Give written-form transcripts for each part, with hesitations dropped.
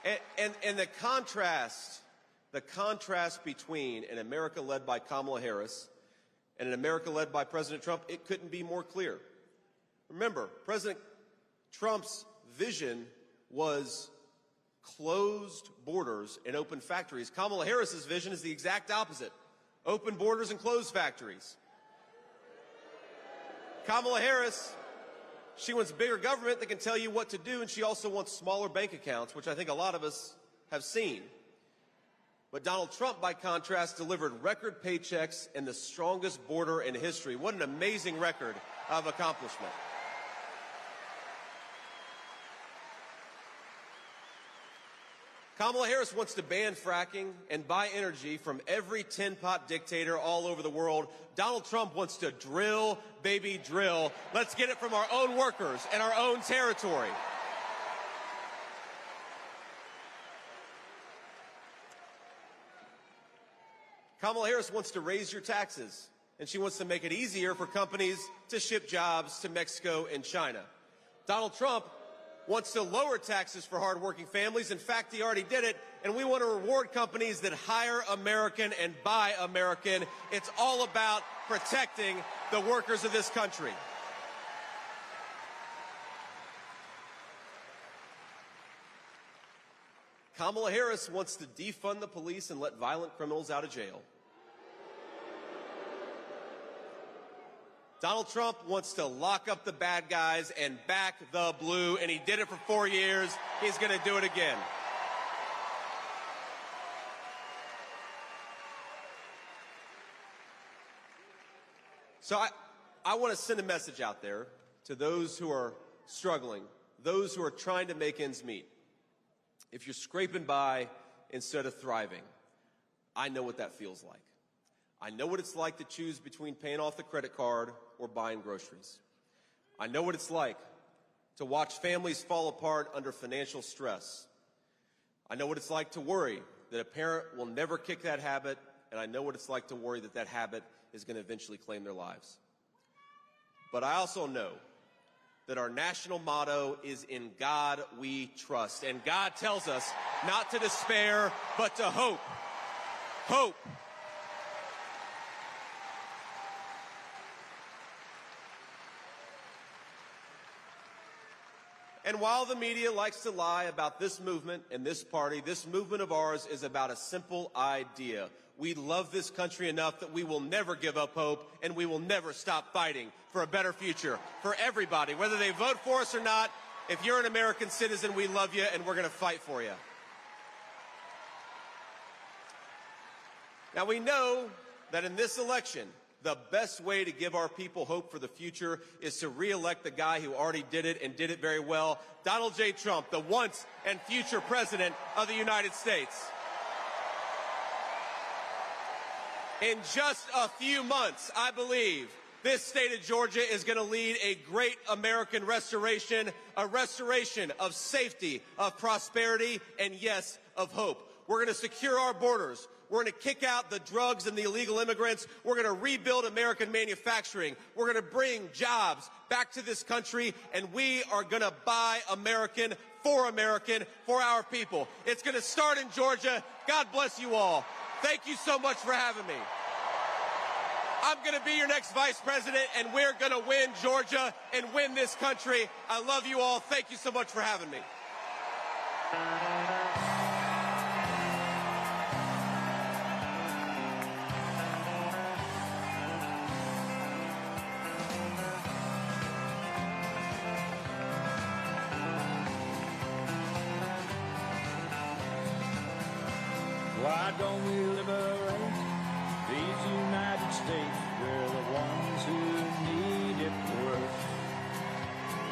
And the contrast between an America led by Kamala Harris and an America led by President Trump, it couldn't be more clear. Remember, President Trump's vision was closed borders and open factories. Kamala Harris's vision is the exact opposite: open borders and closed factories. Kamala Harris, she wants bigger government that can tell you what to do, and she also wants smaller bank accounts, which I think a lot of us have seen. But Donald Trump, by contrast, delivered record paychecks and the strongest border in history. What an amazing record of accomplishment. Kamala Harris wants to ban fracking and buy energy from every tin-pot dictator all over the world. Donald Trump wants to drill, baby, drill. Let's get it from our own workers and our own territory. Kamala Harris wants to raise your taxes, and she wants to make it easier for companies to ship jobs to Mexico and China. Donald Trump wants to lower taxes for hardworking families. In fact, he already did it, and we want to reward companies that hire American and buy American. It's all about protecting the workers of this country. Kamala Harris wants to defund the police and let violent criminals out of jail. Donald Trump wants to lock up the bad guys and back the blue, and he did it for 4 years. He's going to do it again. So I want to send a message out there to those who are struggling, those who are trying to make ends meet. If you're scraping by instead of thriving, I know what that feels like. I know what it's like to choose between paying off the credit card or buying groceries. I know what it's like to watch families fall apart under financial stress. I know what it's like to worry that a parent will never kick that habit, and I know what it's like to worry that that habit is going to eventually claim their lives. But I also know that our national motto is "In God We Trust," and God tells us not to despair, but to hope. Hope. And while the media likes to lie about this movement and this party, this movement of ours is about a simple idea. We love this country enough that we will never give up hope, and we will never stop fighting for a better future for everybody, whether they vote for us or not. If you're an American citizen, we love you, and we're going to fight for you. Now, we know that in this election, the best way to give our people hope for the future is to re-elect the guy who already did it and did it very well, Donald J. Trump, the once and future President of the United States. In just a few months, I believe, this state of Georgia is going to lead a great American restoration, a restoration of safety, of prosperity, and yes, of hope. We're going to secure our borders. We're going to kick out the drugs and the illegal immigrants. We're going to rebuild American manufacturing. We're going to bring jobs back to this country, and we are going to buy American for our people. It's going to start in Georgia. God bless you all. Thank you so much for having me. I'm going to be your next vice president, and we're going to win Georgia and win this country. I love you all. Thank you so much for having me. Why don't we liberate these United States? We're the ones who need it worst.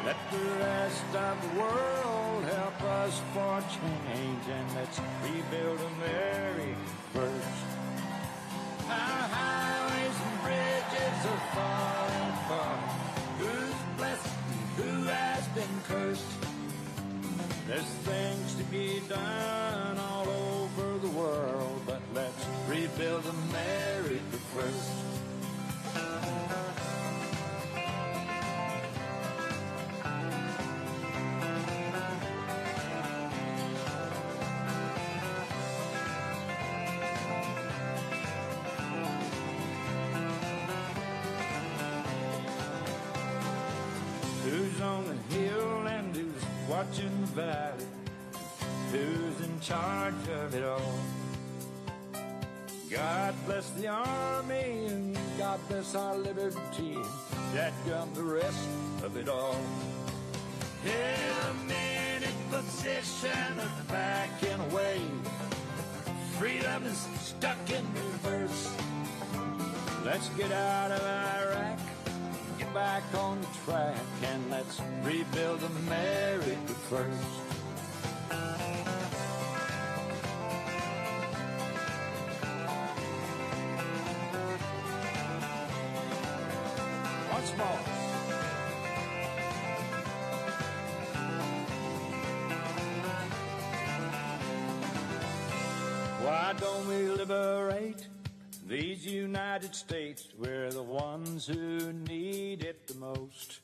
Let the rest of the world help us for change, and let's rebuild America first. Our highways and bridges are falling apart. Who's blessed and who has been cursed? There's things to be done all over the world, but let's rebuild America first. on the hill and who's watching the valley? Who's in charge of it all? God bless the army and God bless our liberty. That got the rest of it all. Held men in position of the back and away. Freedom is stuck in reverse. Let's get out of Iraq, get back on the track, and let's rebuild America first. Once more. Why don't we liberate these United States? We're the ones who need it the most.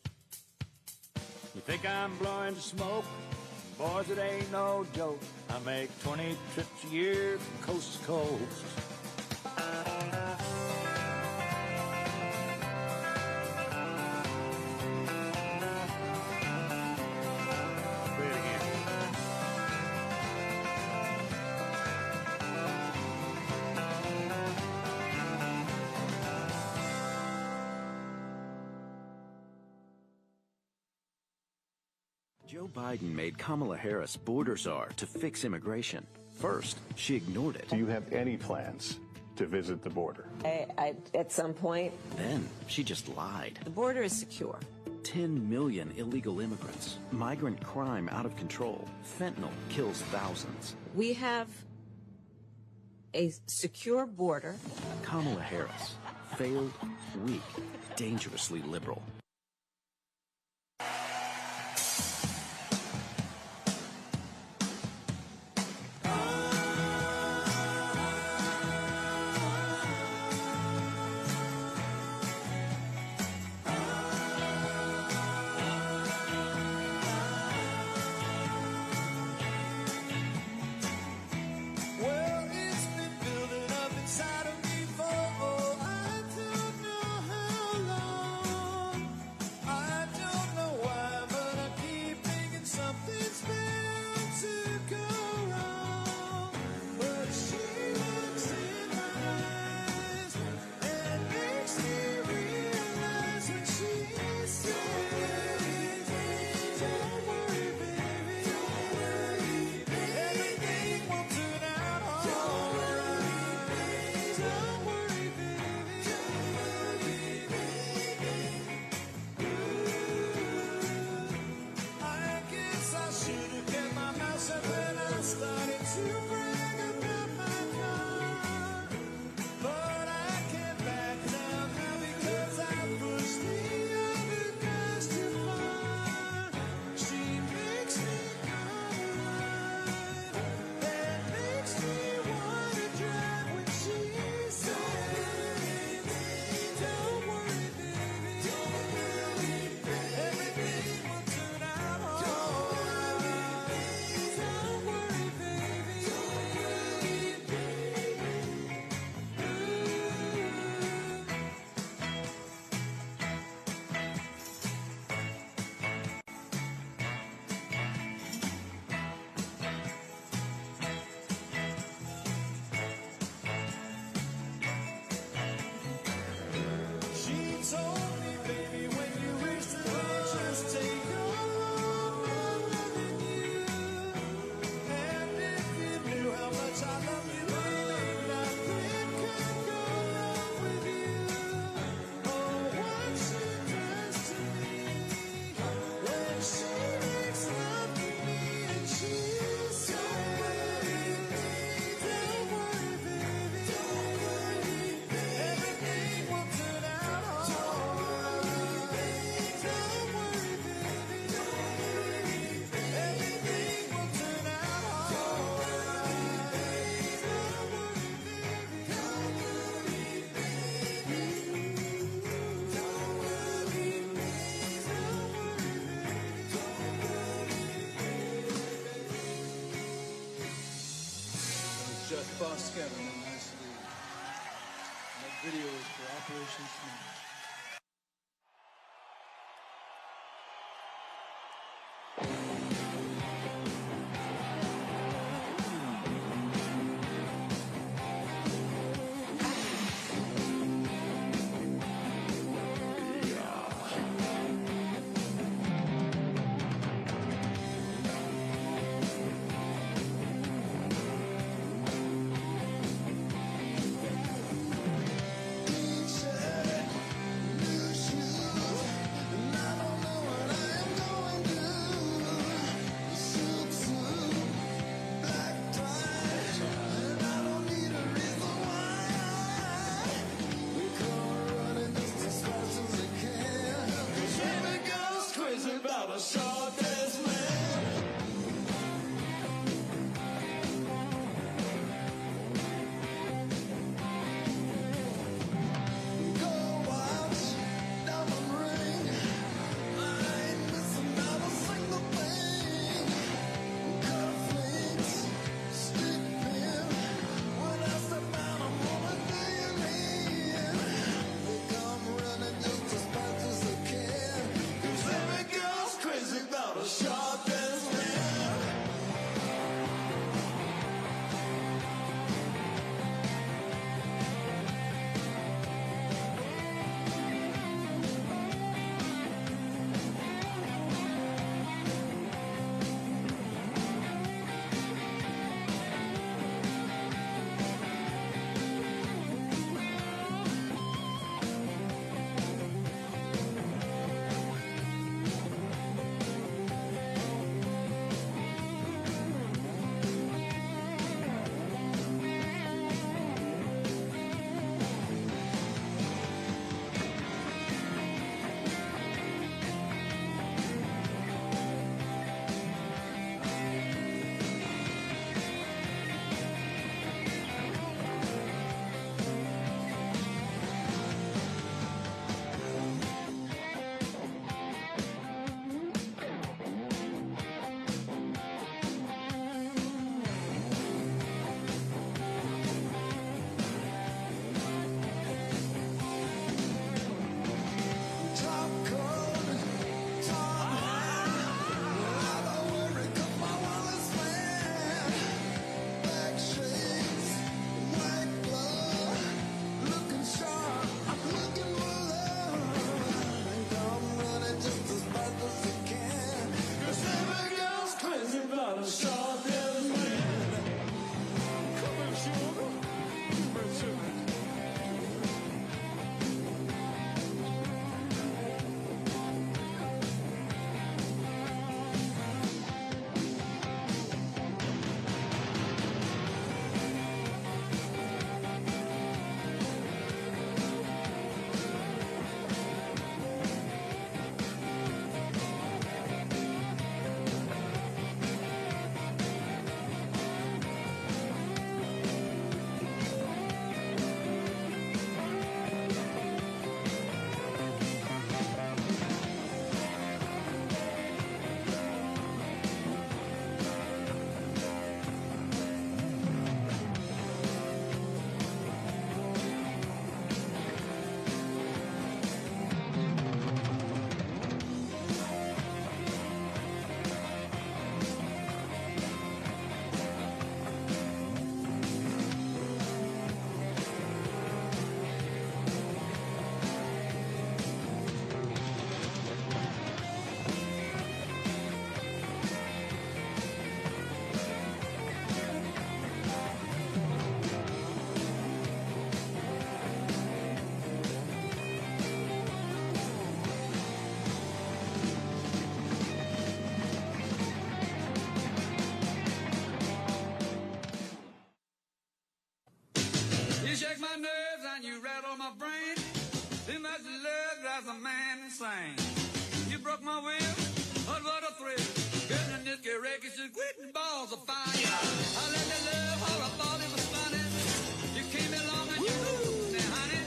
You think I'm blowing smoke? Boys, it ain't no joke. I make 20 trips a year from coast to coast. Joe Biden made Kamala Harris border czar to fix immigration. First, she ignored it. Do you have any plans to visit the border? At some point. Then she just lied. The border is secure. 10 million illegal immigrants. Migrant crime out of control. Fentanyl kills thousands. We have a secure border. Kamala Harris. Failed, weak, dangerously liberal. Just Boss Kevin and Nice League. That video is for Operation Smooth. drives a man insane. You broke my will, but what a thrill. Getting this get wreckage and quitting balls of fire. I let you love all I thought it was funny. You came along and you moved me, honey.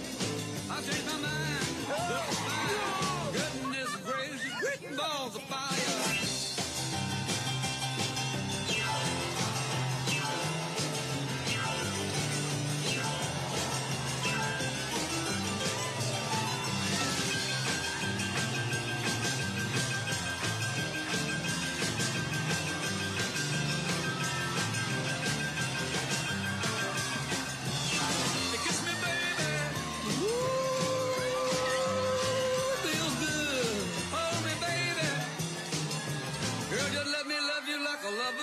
I changed my mind, look it's fine. Goodness gracious, quitting balls of fire.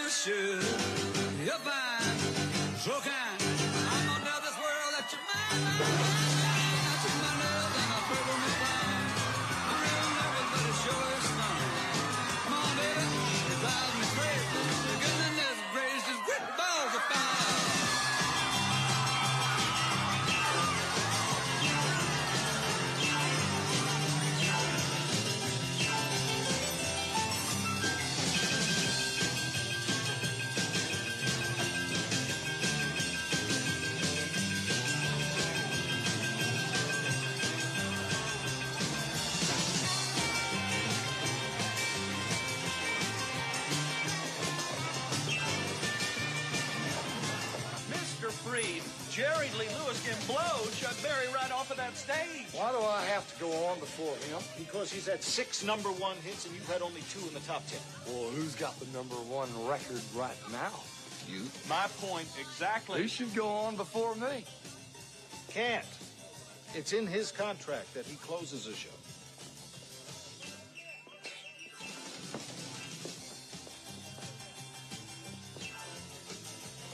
Should. You're fine, so kind. I'm under this world that you're mine. I took my love and I put on the fine. I'm real nervous, but it sure is fun. Come on, baby, it drives me crazy. The goodness gracious, great balls of fire. Jerry Lee Lewis can blow Chuck Berry right off of that stage. Why do I have to go on before him? Because he's had 6 #1 hits and you've had only 2 in the top 10. Well, who's got the #1 record right now? You. My point exactly. He should go on before me. Can't. It's in his contract that he closes a show.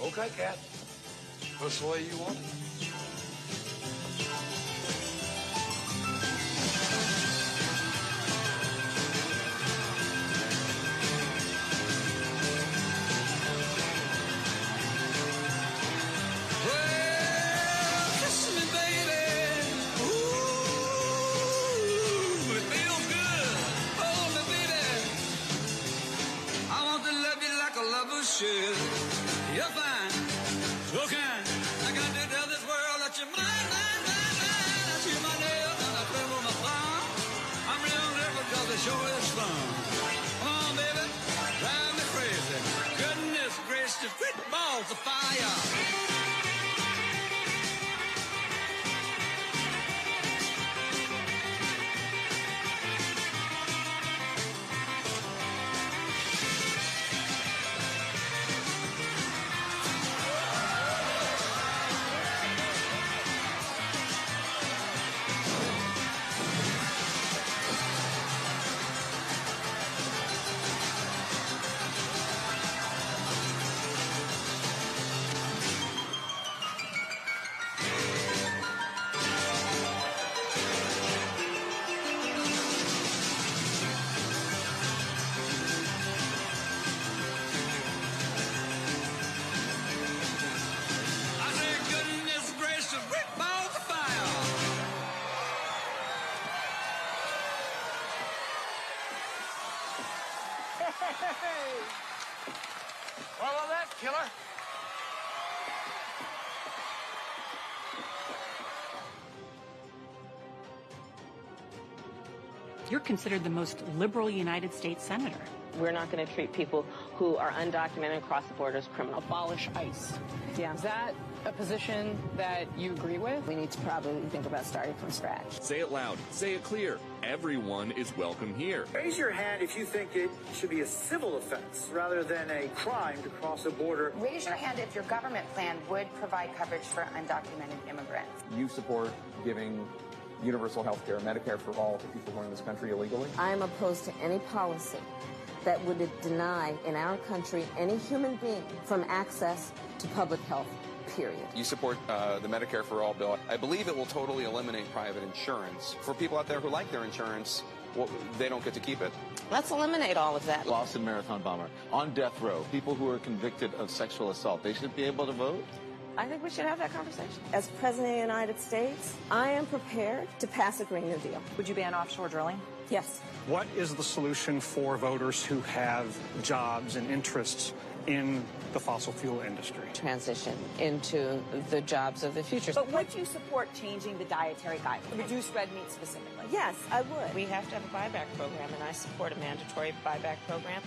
Okay, Cat. That's the way you want it. You're fine, so kind. I got to tell this world that you're mine. I see my nails and I tremble my thumb. I'm real nervous because it sure is fun. Come on, baby, drive me crazy. Goodness gracious, quit balls of fire. Follow that, killer. You're considered the most liberal United States senator. We're not going to treat people who are undocumented across the border as criminals. Abolish ICE. Yeah. Is that a position that you agree with? We need to probably think about starting from scratch. Say it loud. Say it clear. Everyone is welcome here. Raise your hand if you think it should be a civil offense rather than a crime to cross a border. Raise your hand if your government plan would provide coverage for undocumented immigrants. You support giving universal health care, Medicare for all to people who are in this country illegally? I am opposed to any policy that would deny in our country any human being from access to public health, period. You support the Medicare for all bill. I believe it will totally eliminate private insurance. For people out there who like their insurance, well, they don't get to keep it. Let's eliminate all of that. Boston Marathon bomber on death row, people who are convicted of sexual assault, they should be able to vote? I think we should have that conversation. As President of the United States, I am prepared to pass a Green New Deal. Would you ban offshore drilling? Yes. What is the solution for voters who have jobs and interests in the fossil fuel industry? Transition into the jobs of the future. But would you support changing the dietary guidelines, reduce red meat specifically? Yes, I would. We have to have a buyback program, and I support a mandatory buyback program.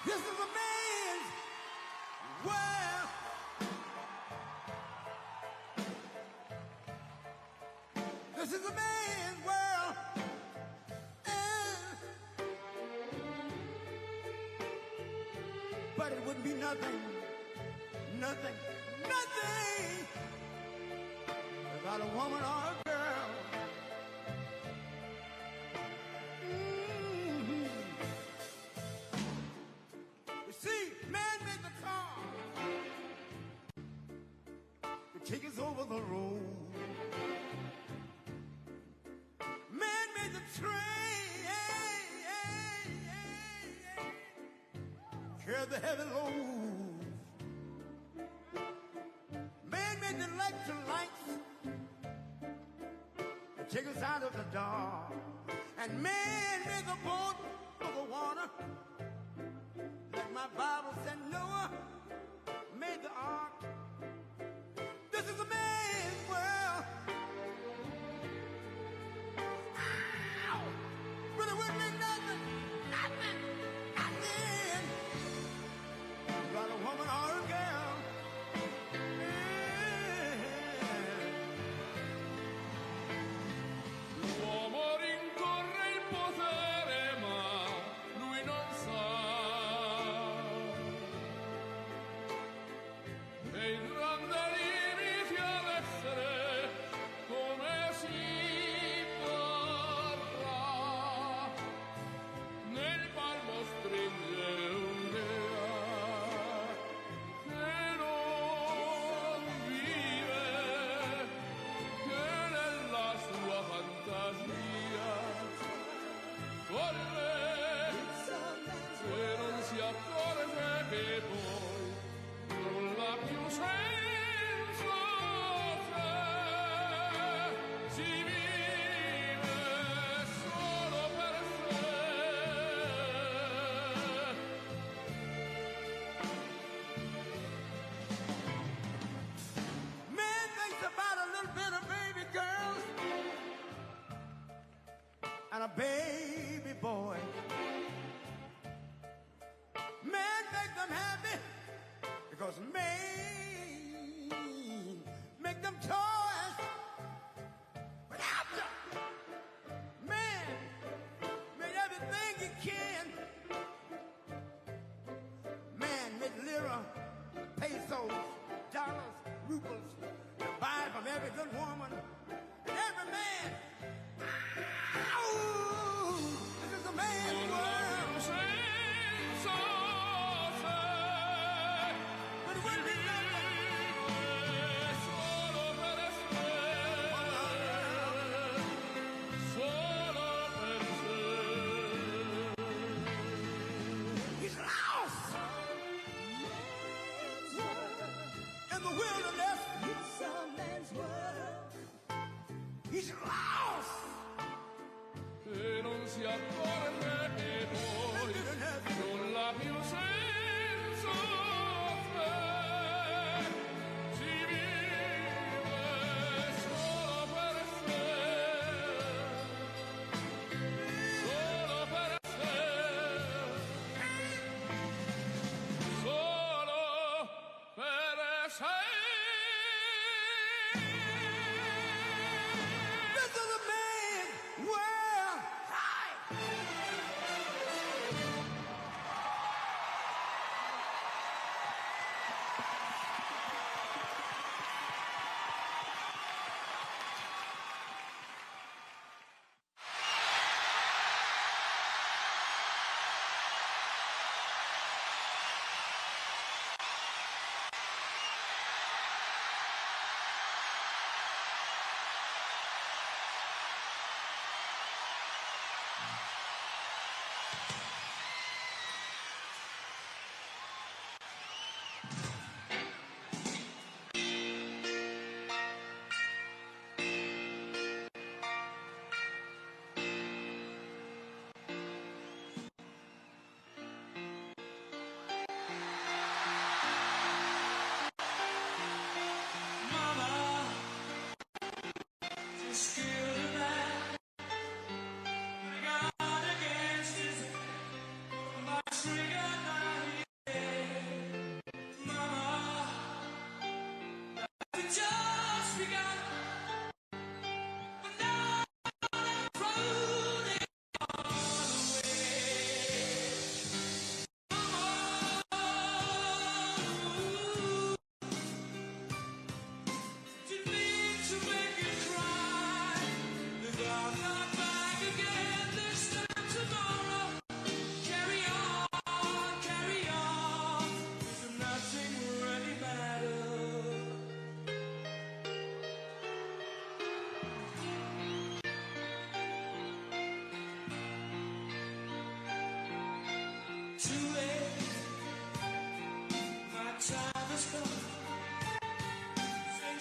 This is a man's world. This is a man's world. But it wouldn't be nothing, nothing, nothing without a woman or a girl. You see, man made the car to take us over the road. Man made the train, carry the heavy loads. Man made the electric lights to take us out of the dark. And man made the boat for the water. Like my Bible said, Noah made the ark. This is a man's world. Ow! But it wouldn't be nothing, nothing, nothing about a woman or a girl. L'uomo rincorre il potere, ma lui non sa dei grandi limiti ad essere come si vorrà. Nel palmo stringe un'idea che non vive, che nella sua fantasia folle, se non si accorge che poi nulla più senso c'è, si vive solo per sé. Man thinks about a little bit of baby girls and a baby boy. Man make them happy because man make them toys. But after man made everything he can. Man made lira, pesos, dollars, rubles to buy from every good woman and every man. Ow! This is a man's world. But it wouldn't be He's lost in the wilderness. It's a man's world. He's lost. E non si accorge che poi nulla più senso c'è, si vive solo per sé, solo per sé, solo per sé. This is a man's world. Hi.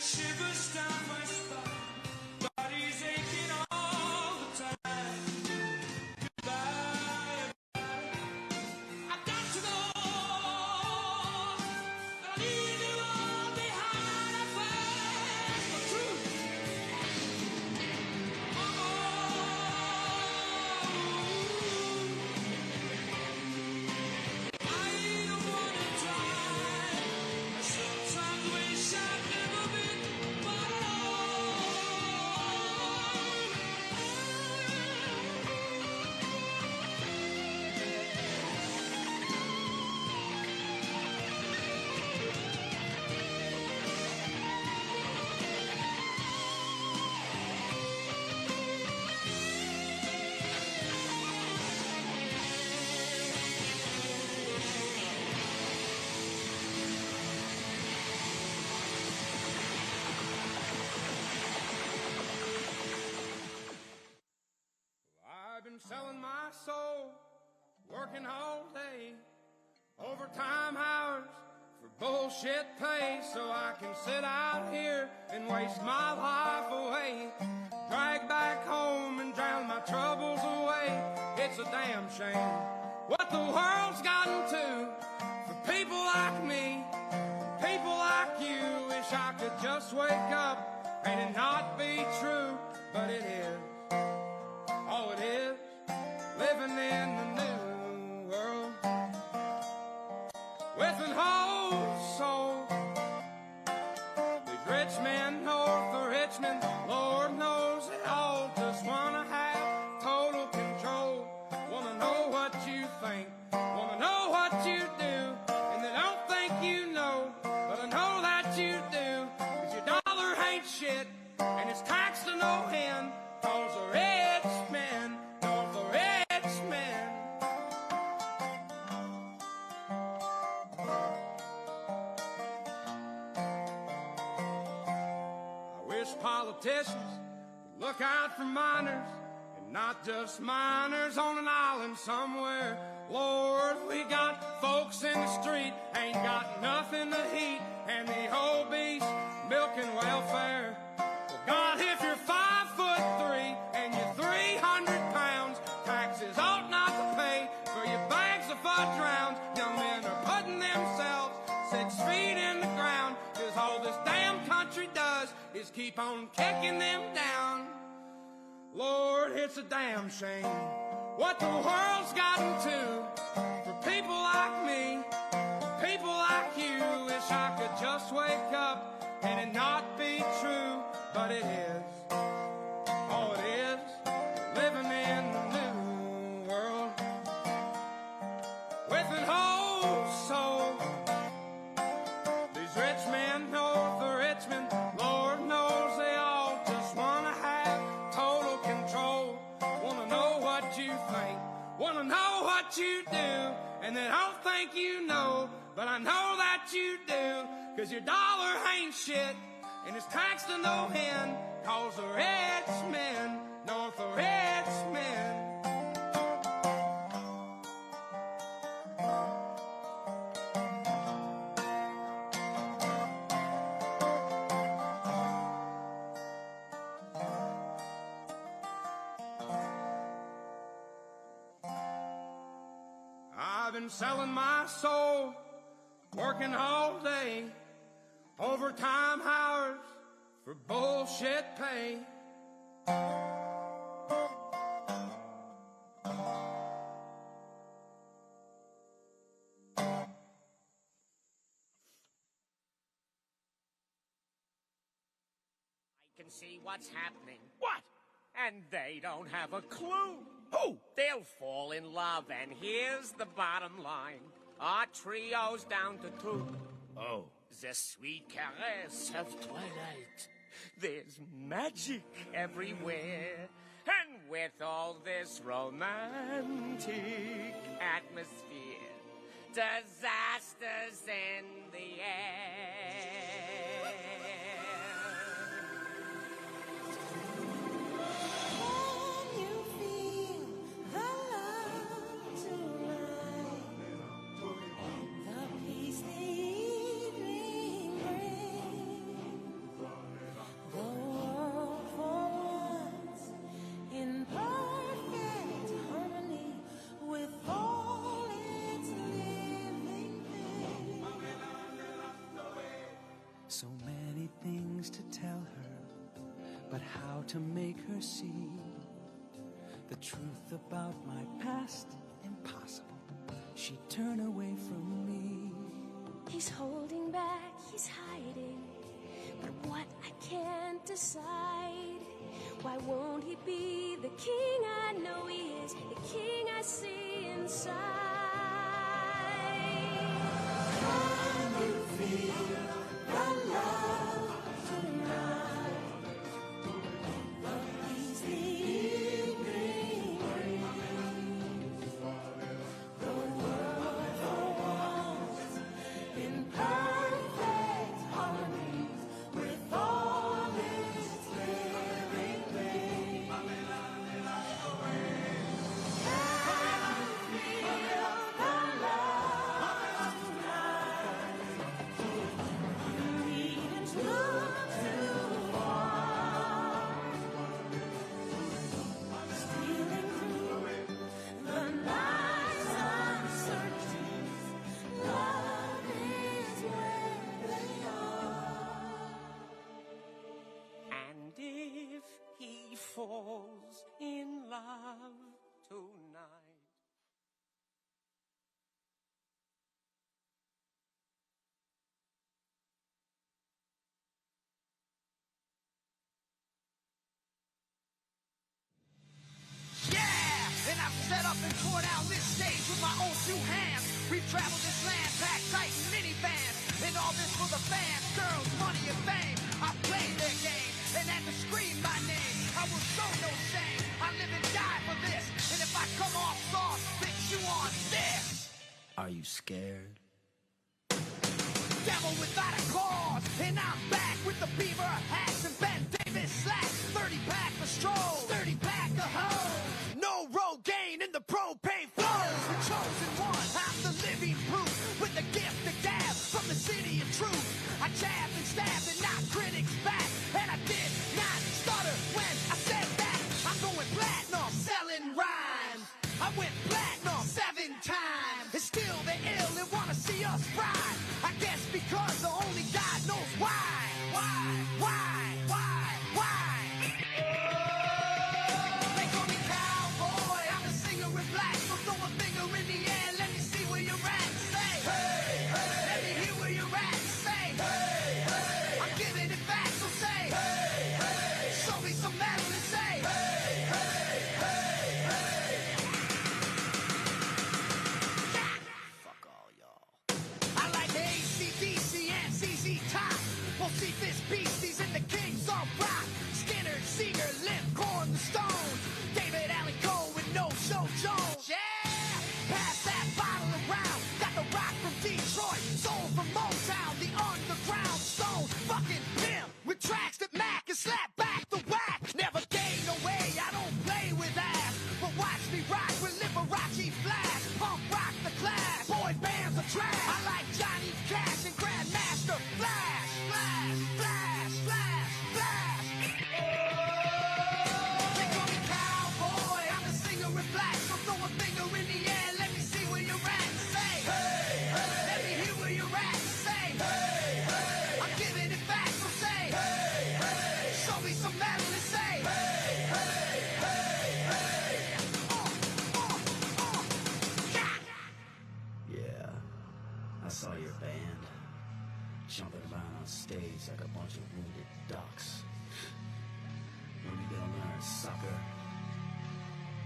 shivers down my spine. Body's aching all the time. Goodbye. I've got to go. Gonna leave you all behind. I find the truth. I don't wanna die. I sometimes wish I'd never been born. I've been selling my soul, working all day, overtime hours for bullshit pay, so I can sit out here and waste my life away, drag back home and drown my troubles away. It's a damn shame what the world's gotten to for people like me, people like you. Wish I could just wake up and it not be true, but it is. Oh, it is living in the new world with an whole soul. These rich men north of Richmond, Lord knows they all just wanna have total control. Wanna know what you think, wanna know what you do, and they don't think you know, but I know that you do. 'Cause your dollar ain't shit, and it's taxed to no end. 'Cause the rich men, north of Richmond. I wish politicians would look out for miners, and not just miners on an island somewhere. Lord, we got folks in the street, ain't got nothing to eat, and the obese milking welfare. Well, God, if you're 5'3" and you're 300 pounds, taxes ought not to pay for your bags of fudge rounds. Young men are putting themselves 6 feet in the ground, 'cause all this damn country does is keep on kicking them down. Lord, it's a damn shame what the world's gotten to for people like me, people like you. Wish I could just wake up and it not be true, but it is. Oh, it is living in the new world with an whole soul. These rich men north of Richmond, Lord knows they all just wanna have total control. Wanna know what you think, wanna know what you do, and they don't think you know, but I know that you do. 'Cause your dollar ain't shit, and it's taxed to no end. 'Cause the rich men, north of Richmond. I've been selling my soul, working all day, overtime hours for bullshit pay. Can see what's happening. What? And they don't have a clue. Who? They'll fall in love, and here's the bottom line. Our trio's down to 2. Oh. The sweet caress of twilight. There's magic everywhere. And with all this romantic atmosphere, disasters in the air. So many things to tell her, but how to make her see the truth about my past? Impossible. She'd turn away from me. He's holding back, he's hiding, but what I can't decide. Why won't he be the king I know he is, the king I see inside? Can you feel the love tonight? The peace the evening brings. The world for once in perfect harmony with all its living things. Can you feel the love tonight? You needn't look too far. Stealing through the night's uncertainties, love is where they are. And if he falls in love tonight. Yeah, and I've set up and tore down this stage with my own two hands. We've traveled this land, packed tight in minivans, and all this for the fans, girls, money, and fame. I played their game and had to scream my name. I will show no shame. I live and die for this, and if I come off soft, then chew on this. Are you scared? Devil without a cause, and I'm back with the beaver hats and Ben Davis slacks. 30-pack for strolls, 30-pack of hoes. No Rogaine in the propane flows. The chosen one, I'm the living proof with the gift of gab from the city of truth. I jabbed and stabbed and knocked critics back, and I did not stutter when I said that. I'm going platinum, selling rhymes. I went platinum 7 times, and still they ill and wanna see us ride. I guess because only God knows why. They call me cowboy, I'm a singer in black. So throw a finger in the air, let me see where you're at. Say, hey, hey. Let me hear where you're at. Say, hey, hey. I'm giving it back, so say, hey, hey. Show me some metal and say, hey, hey, hey, hey. Fuck all y'all. I like AC/DC and ZZ Top. We'll see this beasties and the Kings of Rock. Skinner, Seeger, Limp, Corn, the Stones. David Allen Coe with No Show Jones. Yeah! Pass that bottle around. Got the rock from Detroit, soul from Motown, the underground stone. Fucking pimp with tracks that Mac and slap back the whack. Never gain no way, I don't play with ass. But watch me rock with Liberace Flash. Punk rock the class, boy bands are trash. I like Johnny Cash and Grandmaster Flash. Flash, flash, flash, flash. They call me cowboy, I'm a singer in black. So throw a finger in the air, let me see where you're at. Say, hey, hey. Let me hear where you're at. Say, hey, hey. I'm giving it back, so say, hey, hey. Show me some metal and say, hey, hey, hey, hey. Yeah, I saw your band jumping around on stage like a bunch of wounded ducks. When you gonna learn, sucker?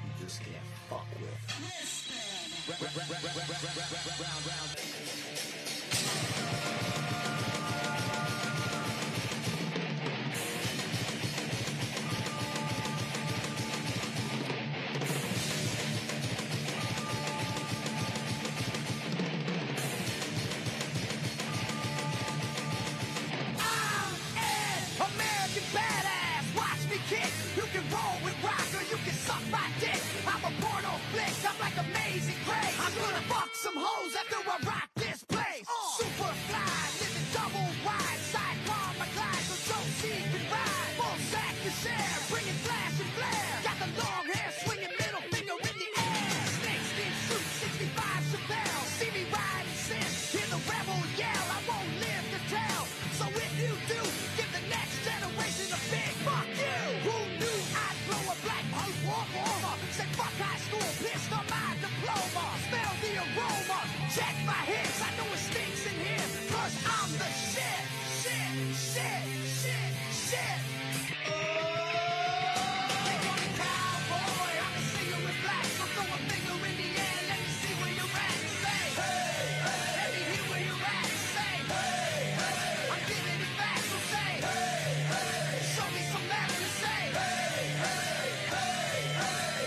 You just can't fuck with. American badass, watch me kick. You can roll with rock or you can suck my dick. I'm a porno flick, I'm like Amazing Grace. I'm gonna fuck some hoes after I rock my hips. I know it stinks in here, 'cause I'm the shit, shit, shit, shit, shit. They call me cowboy, I'm a singer in black, so throw a finger in the air, let me see where you're at. Say, hey, hey. Let me hear where you're at. Say, hey, hey. I'm giving it back, so say, hey, hey. Show me some left to say, hey, hey, hey, hey.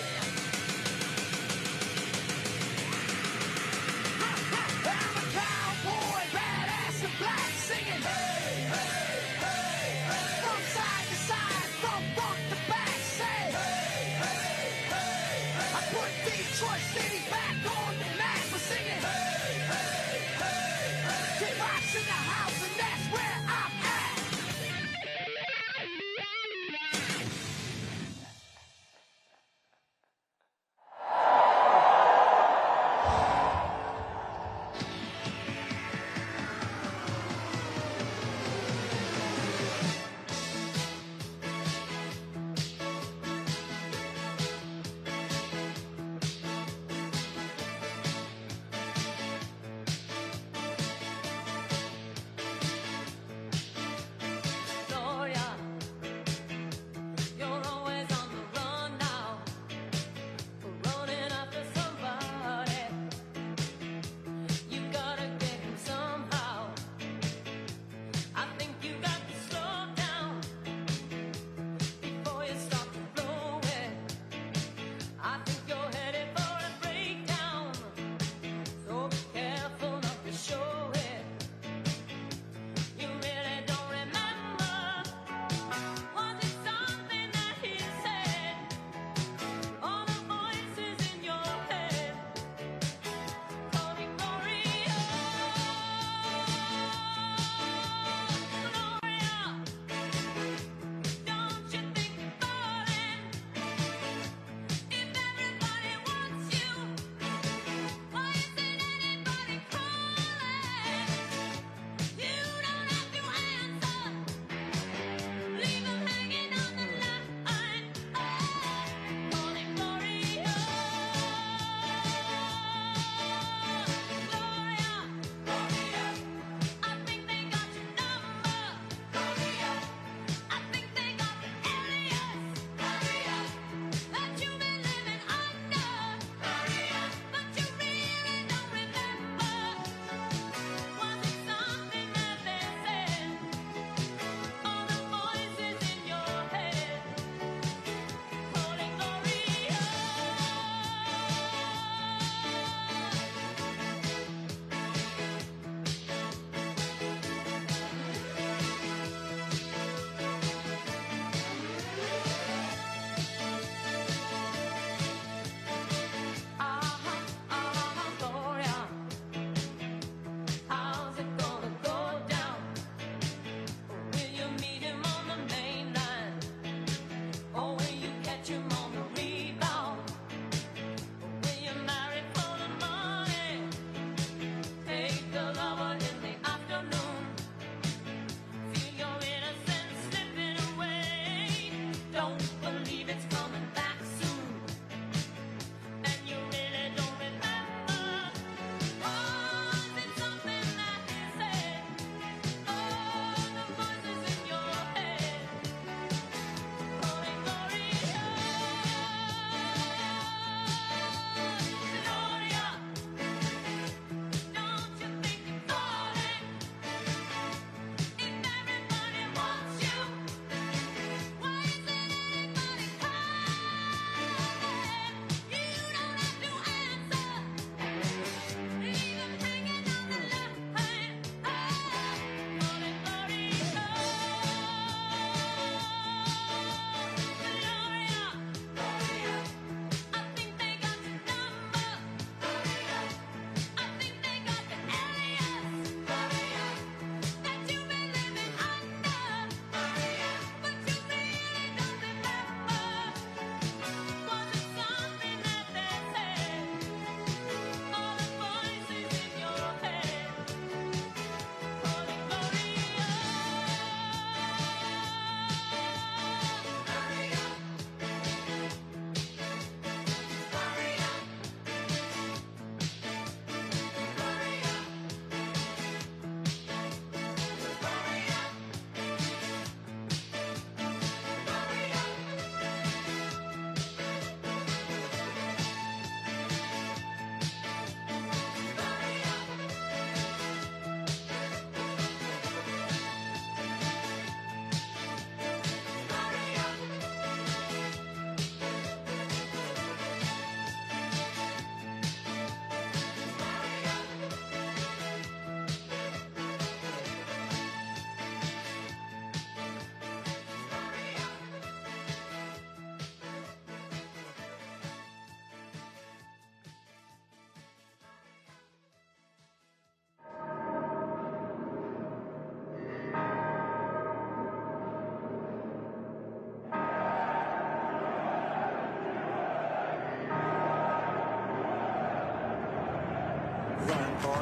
I'm a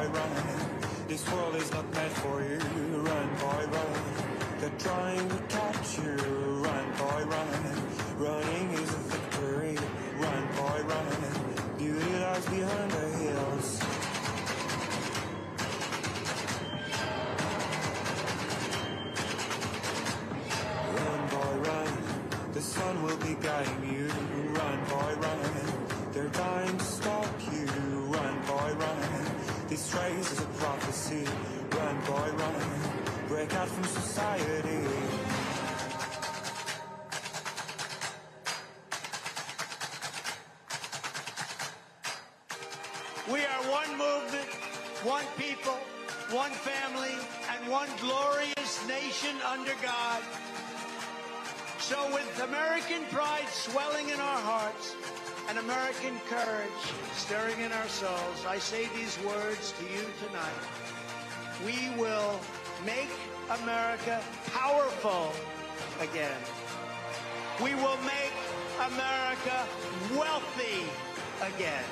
boy, run. This world is not meant for you. Run, boy, run. They're trying to catch you. Run, boy, run. Running is a victory. Run, boy, run. Beauty lies behind the hills. Run, boy, run. The sun will be guiding you. Run, boy, run. They're dying to stop you. Run, boy, run. This race is a prophecy. Run, boy, run. Break out from society. We are one movement, one people, one family, and one glorious nation under God. So with American pride swelling in our hearts and American courage stirring in our souls, I say these words to you tonight. We will make America powerful again. We will make America wealthy again.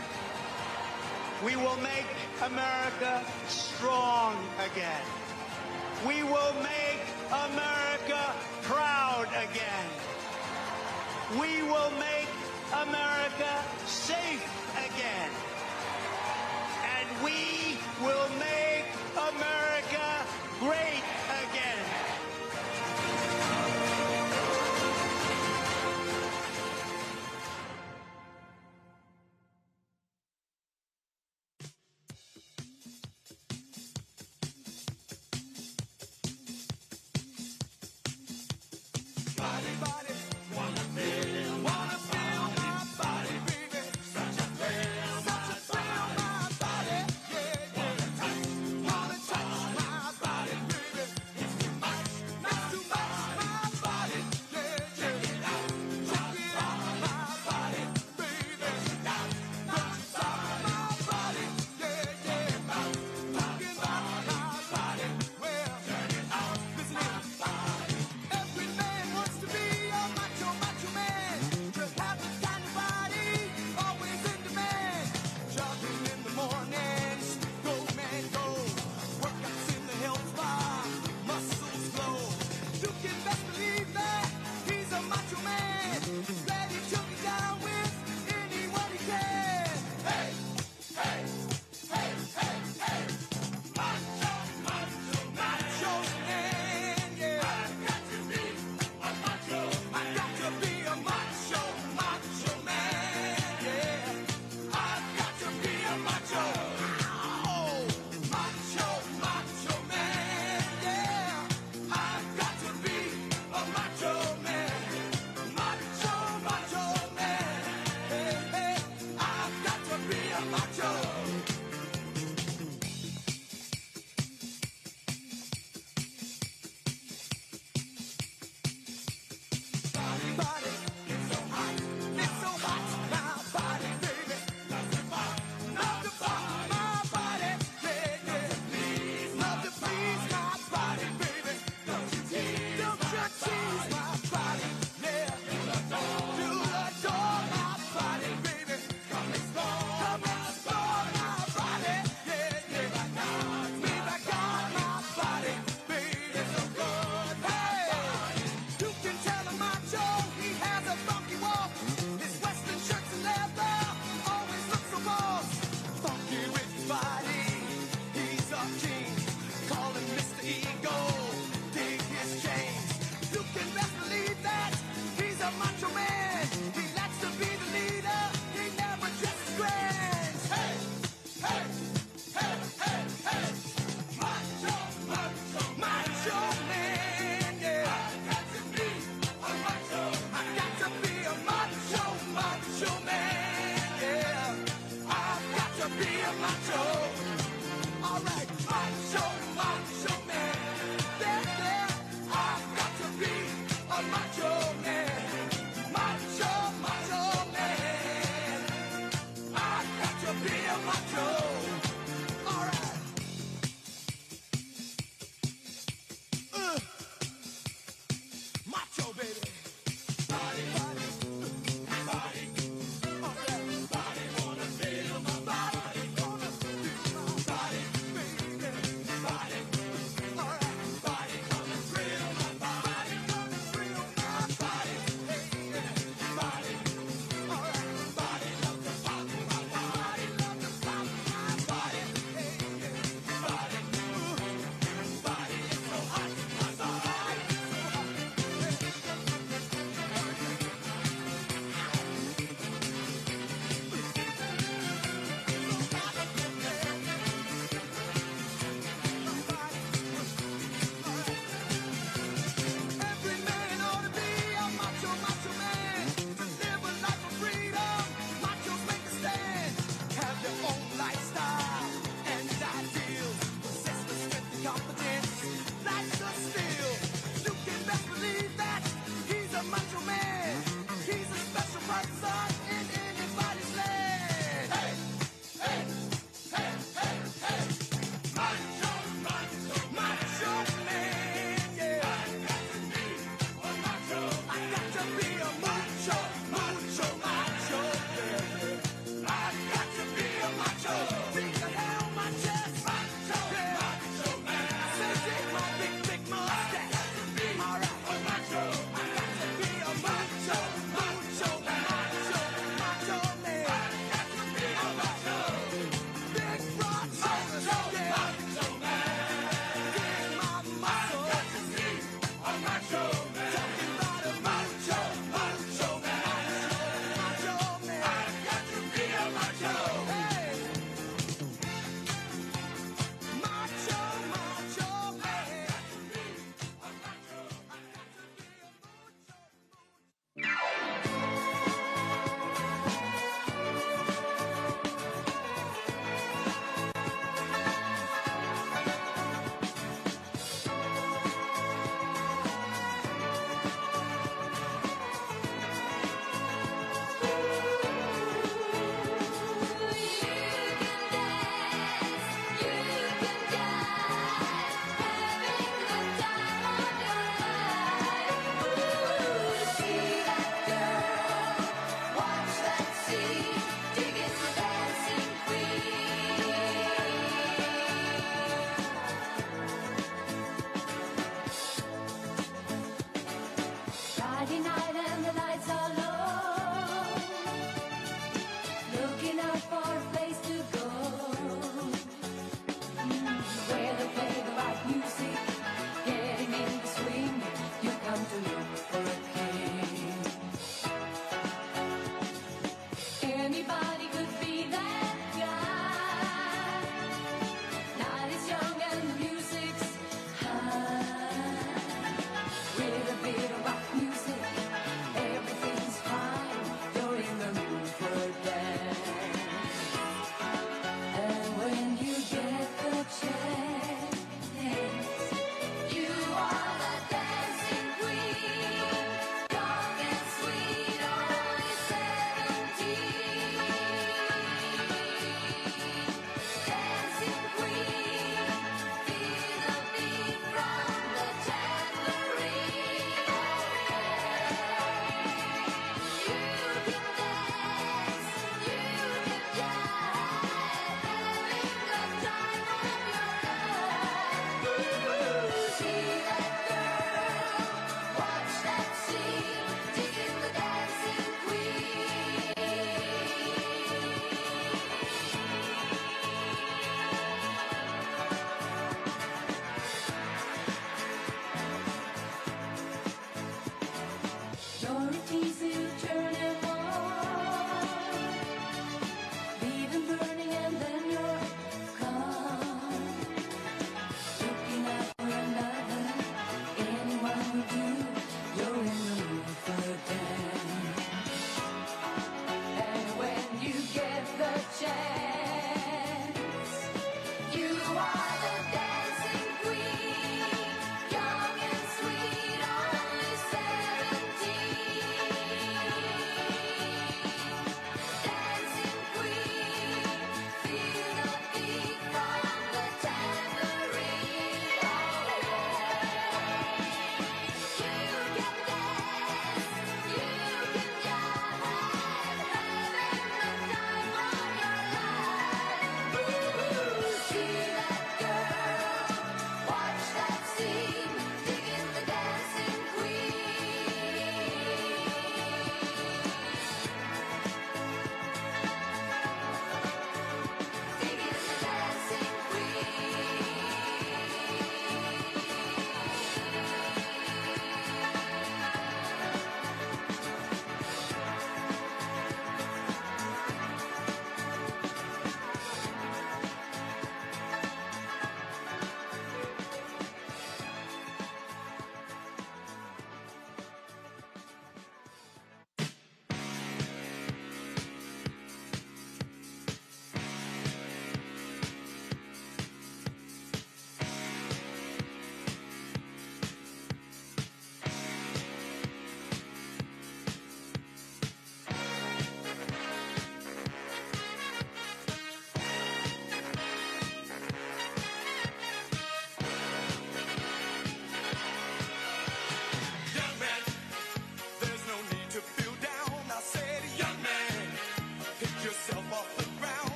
We will make America strong again. We will make America proud again. We will make America safe again. And we will make America great again.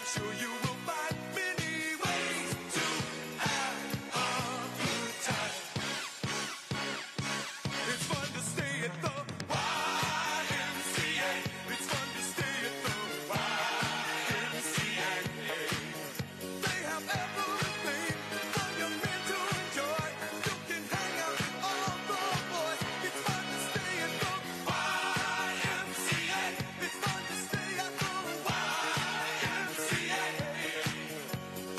sure you will find many ways to have a good time. It's fun to stay at the YMCA. It's fun to stay at the YMCA. They have everything for young men to enjoy. You can hang out with all the boys. It's fun to stay at the YMCA. It's fun to stay at the YMCA.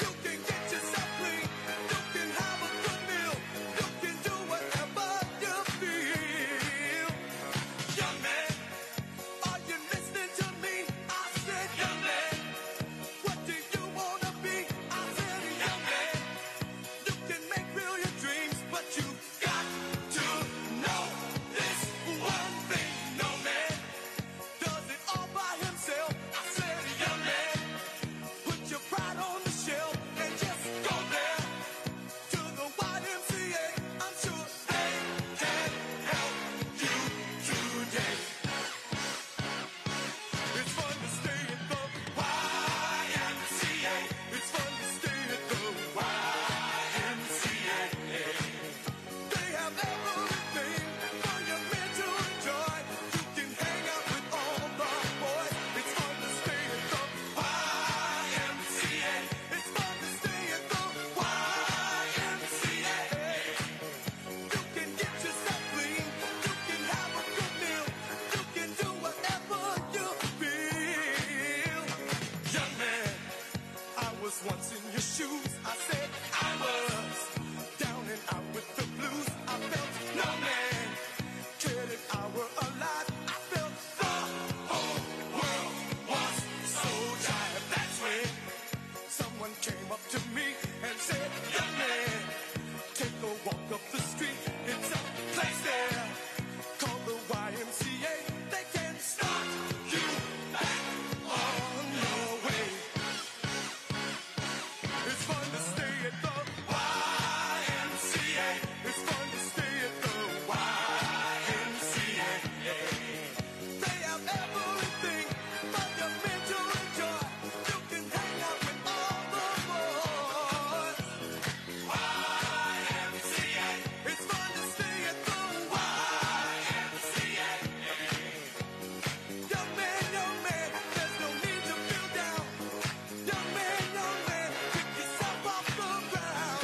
You can get yourself clean. You can have a good meal. You can do whatever you feel. Young man, are you listening to me? I said, young man, what do you wanna be? I said, young man, you can make real your dreams, but you got to know this one thing. No man does it all by himself. I said, young man, put your pride on the shelf and just go there to the YMCA. I'm sure they can help you today. It's fun to stay at the YMCA. It's fun to stay at the YMCA. They have everything for your men to enjoy. You can hang out with all the boys. It's fun to stay at the YMCA. It's fun to stay at the YMCA. You can get yourself clean. You can have a good meal. You can do whatever you feel. Young man, I was once in your shoes. I said I was down and out with the blues. I felt no man cared if I were alive. I felt the whole world was so tired. That's when someone came up to me and said, young man, take a walk up the street. It's a place there called the YMCA. They can start you back on your way. It's fun to stay at the YMCA. It's fun to stay at the YMCA. They have everything for your men to enjoy. You can hang out with all the boys. YMCA. It's fun to stay at the YMCA. Young man, there's no need to feel down. Young man, pick yourself off the ground.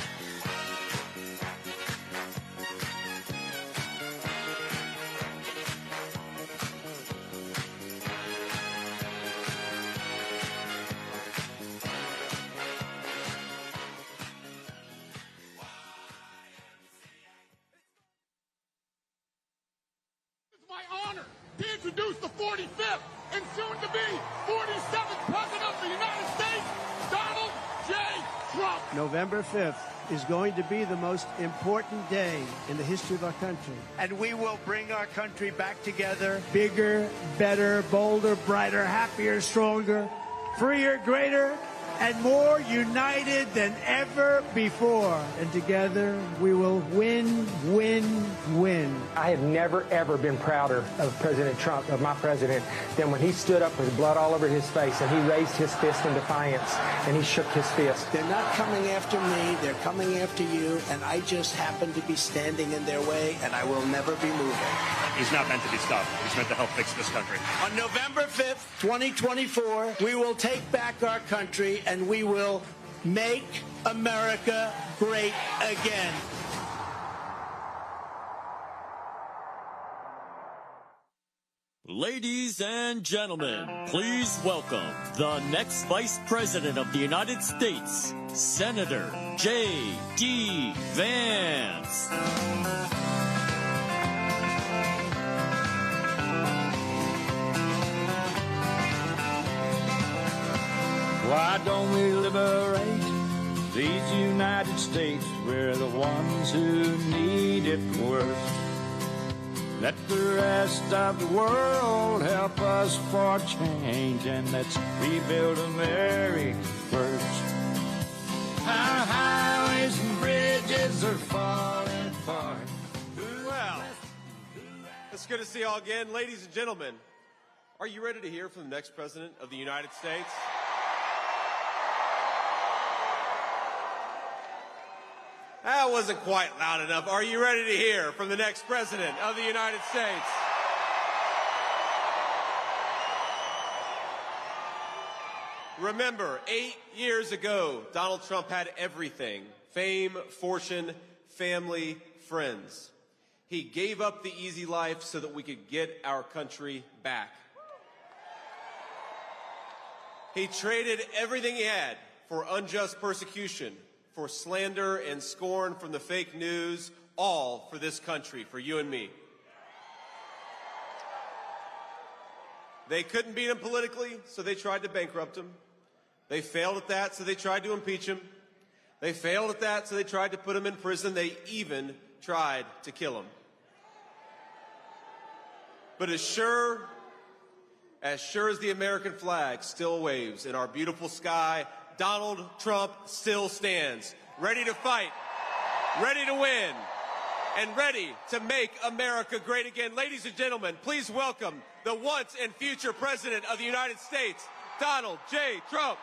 It's my honor to introduce the 45th and soon-to-be 47th President of the United States, Donald J. Trump. November 5th is going to be the most important day in the history of our country. And we will bring our country back together. Bigger, better, bolder, brighter, happier, stronger, freer, greater, and more united than ever before. And together we will win, win, win. I have never, ever been prouder of President Trump, of my president, than when he stood up with blood all over his face and he raised his fist in defiance and he shook his fist. They're not coming after me, they're coming after you, and I just happen to be standing in their way, and I will never be moving. He's not meant to be stopped. He's meant to help fix this country. On November 5th, 2024, we will take back our country and we will make America great again. Ladies and gentlemen, please welcome the next Vice President of the United States, Senator JD Vance. Why don't we liberate these United States? We're the ones who need it worst. Let the rest of the world help us for change, and let's rebuild America first. Our highways and bridges are falling apart. Well, it's good to see you all again. Ladies and gentlemen, are you ready to hear from the next President of the United States? That wasn't quite loud enough. Are you ready to hear from the next president of the United States? Remember, 8 years ago, Donald Trump had everything: fame, fortune, family, friends. He gave up the easy life so that we could get our country back. He traded everything he had for unjust persecution, for slander and scorn from the fake news, all for this country, for you and me. They couldn't beat him politically, so they tried to bankrupt him. They failed at that, so they tried to impeach him. They failed at that, so they tried to put him in prison. They even tried to kill him. But as sure as the American flag still waves in our beautiful sky, Donald Trump still stands, ready to fight, ready to win, and ready to make America great again. Ladies and gentlemen, please welcome the once and future President of the United States, Donald J. Trump.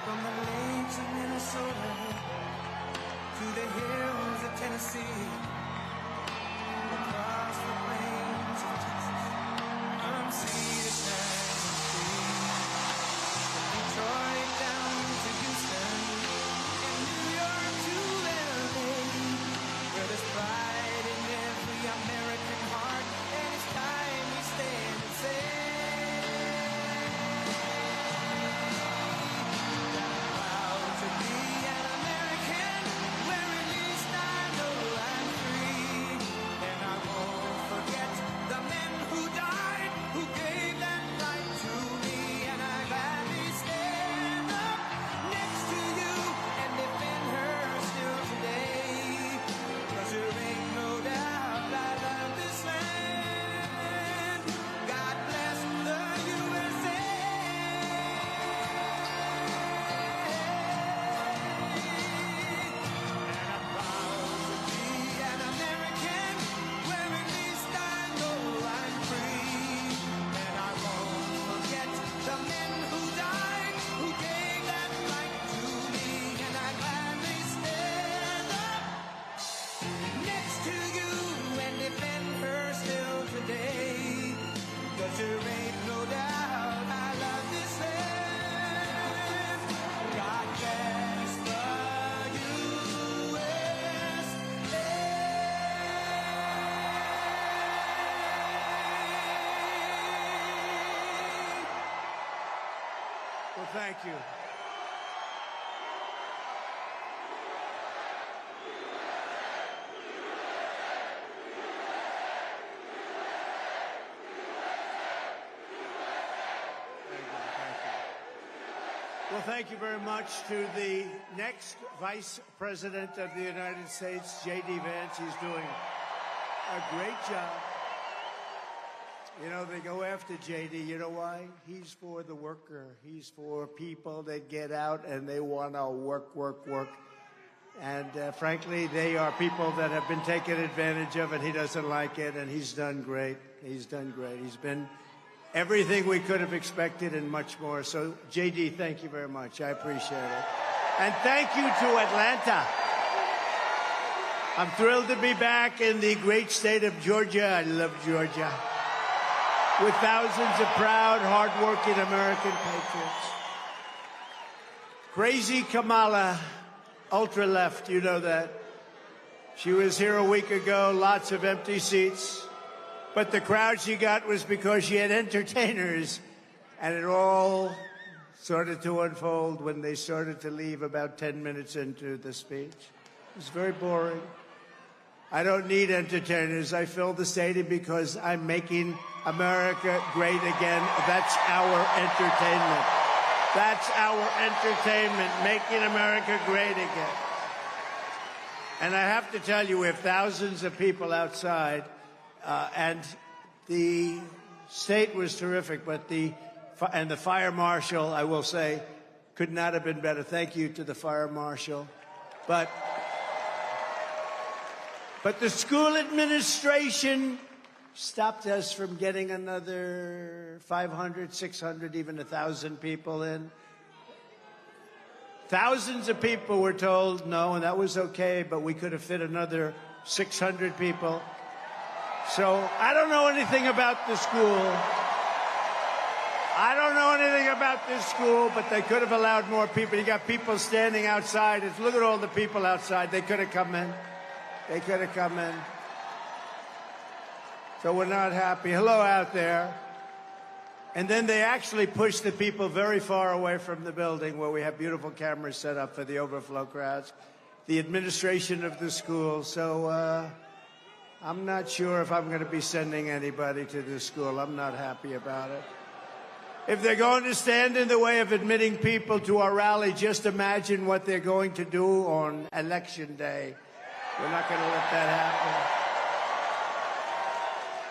From the lakes of Minnesota to the hills of Tennessee, across the plains of Texas, from sea to shining sea, from Detroit down to Houston, and New York to LA, where there's pride in every American heart, and it's time we stand and say, Well, thank you. Well, thank you very much to the next Vice President of the United States, JD Vance. He's doing a great job. You know, they go after JD. You know why? He's for the worker. He's for people that get out and they want to work. And frankly, they are people that have been taken advantage of, and he doesn't like it, and he's done great. He's done great. He's been everything we could have expected and much more. So, JD, thank you very much. I appreciate it. And thank you to Atlanta. I'm thrilled to be back in the great state of Georgia. I love Georgia. With thousands of proud, hardworking American patriots. Crazy Kamala, ultra-left, you know that. She was here a week ago, lots of empty seats. But the crowd she got was because she had entertainers. And it all started to unfold when they started to leave about 10 minutes into the speech. It was very boring. I don't need entertainers. I fill the stadium because I'm making America great again. That's our entertainment. That's our entertainment, making America great again. And I have to tell you, we have thousands of people outside, and the state was terrific, but the fire marshal, I will say, could not have been better. Thank you to the fire marshal. But the school administration stopped us from getting another 500, 600, even 1,000 people in. Thousands of people were told no, and that was okay, but we could have fit another 600 people. So I don't know anything about the school. I don't know anything about this school, but they could have allowed more people. You got people standing outside. Look at all the people outside. They could have come in. They could have come in. So we're not happy. Hello out there. And then they actually pushed the people very far away from the building where we have beautiful cameras set up for the overflow crowds, the administration of the school. So I'm not sure if I'm going to be sending anybody to this school. I'm not happy about it. If they're going to stand in the way of admitting people to our rally, just imagine what they're going to do on Election Day. We're not going to let that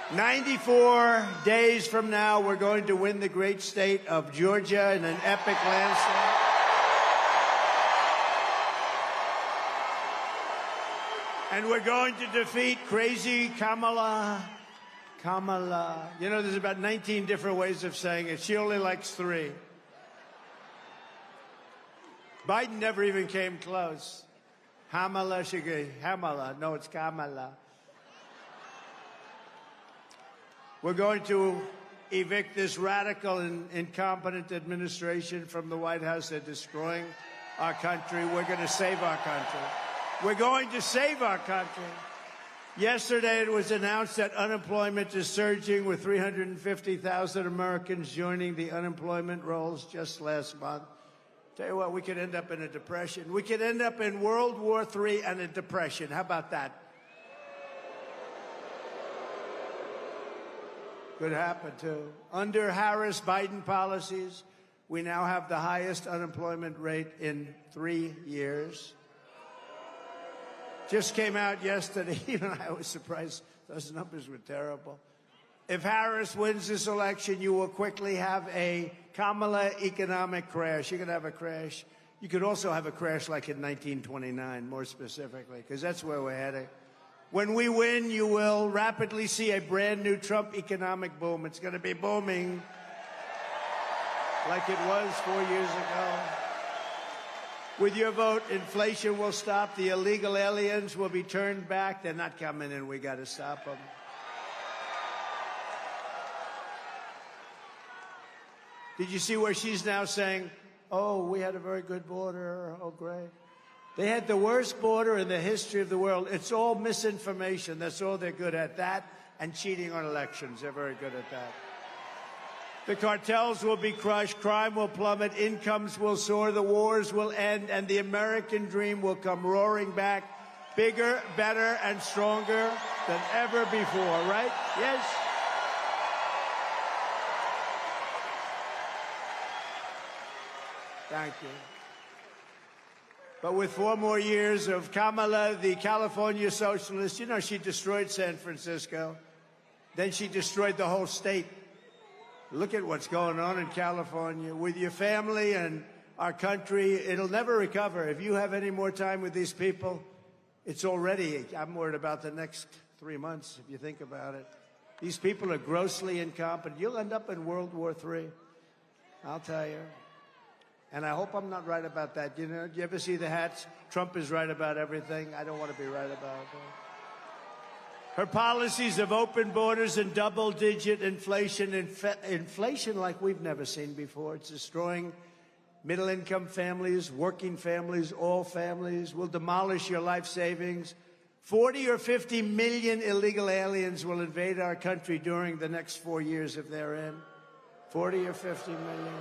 happen. 94 days from now, we're going to win the great state of Georgia in an epic landslide. And we're going to defeat crazy Kamala. You know, there's about 19 different ways of saying it. She only likes 3. Biden never even came close. Kamala. No, it's Kamala. We're going to evict this radical and incompetent administration from the White House. They're destroying our country. We're going to save our country. We're going to save our country. Yesterday, it was announced that unemployment is surging, with 350,000 Americans joining the unemployment rolls just last month. Tell you what, we could end up in a depression. We could end up in World War III and a depression. How about that? Could happen, too. Under Harris-Biden policies, we now have the highest unemployment rate in 3 years. Just came out yesterday. Even I was surprised. Those numbers were terrible. If Harris wins this election, you will quickly have a Kamala economic crash. You're going to have a crash. You could also have a crash like in 1929, more specifically, because that's where we're heading. When we win, you will rapidly see a brand new Trump economic boom. It's going to be booming like it was 4 years ago. With your vote, inflation will stop. The illegal aliens will be turned back. They're not coming in. We got to stop them. Did you see where she's now saying, oh, we had a very good border. Oh, great. They had the worst border in the history of the world. It's all misinformation. That's all they're good at, that and cheating on elections. They're very good at that. The cartels will be crushed, crime will plummet, incomes will soar, the wars will end, and the American dream will come roaring back, bigger, better, and stronger than ever before, right? Yes? Thank you. But with 4 more years of Kamala, the California socialist, you know, she destroyed San Francisco. Then she destroyed the whole state. Look at what's going on in California. With your family and our country, it'll never recover. If you have any more time with these people, it's already, I'm worried about the next 3 months, if you think about it. These people are grossly incompetent. You'll end up in World War III. I'll tell you. And I hope I'm not right about that. You know, do you ever see the hats? Trump is right about everything. I don't want to be right about that. Her policies of open borders and double-digit inflation, inflation like we've never seen before. It's destroying middle-income families, working families, all families. Will demolish your life savings. 40 or 50 million illegal aliens will invade our country during the next 4 years if they're in. 40 or 50 million.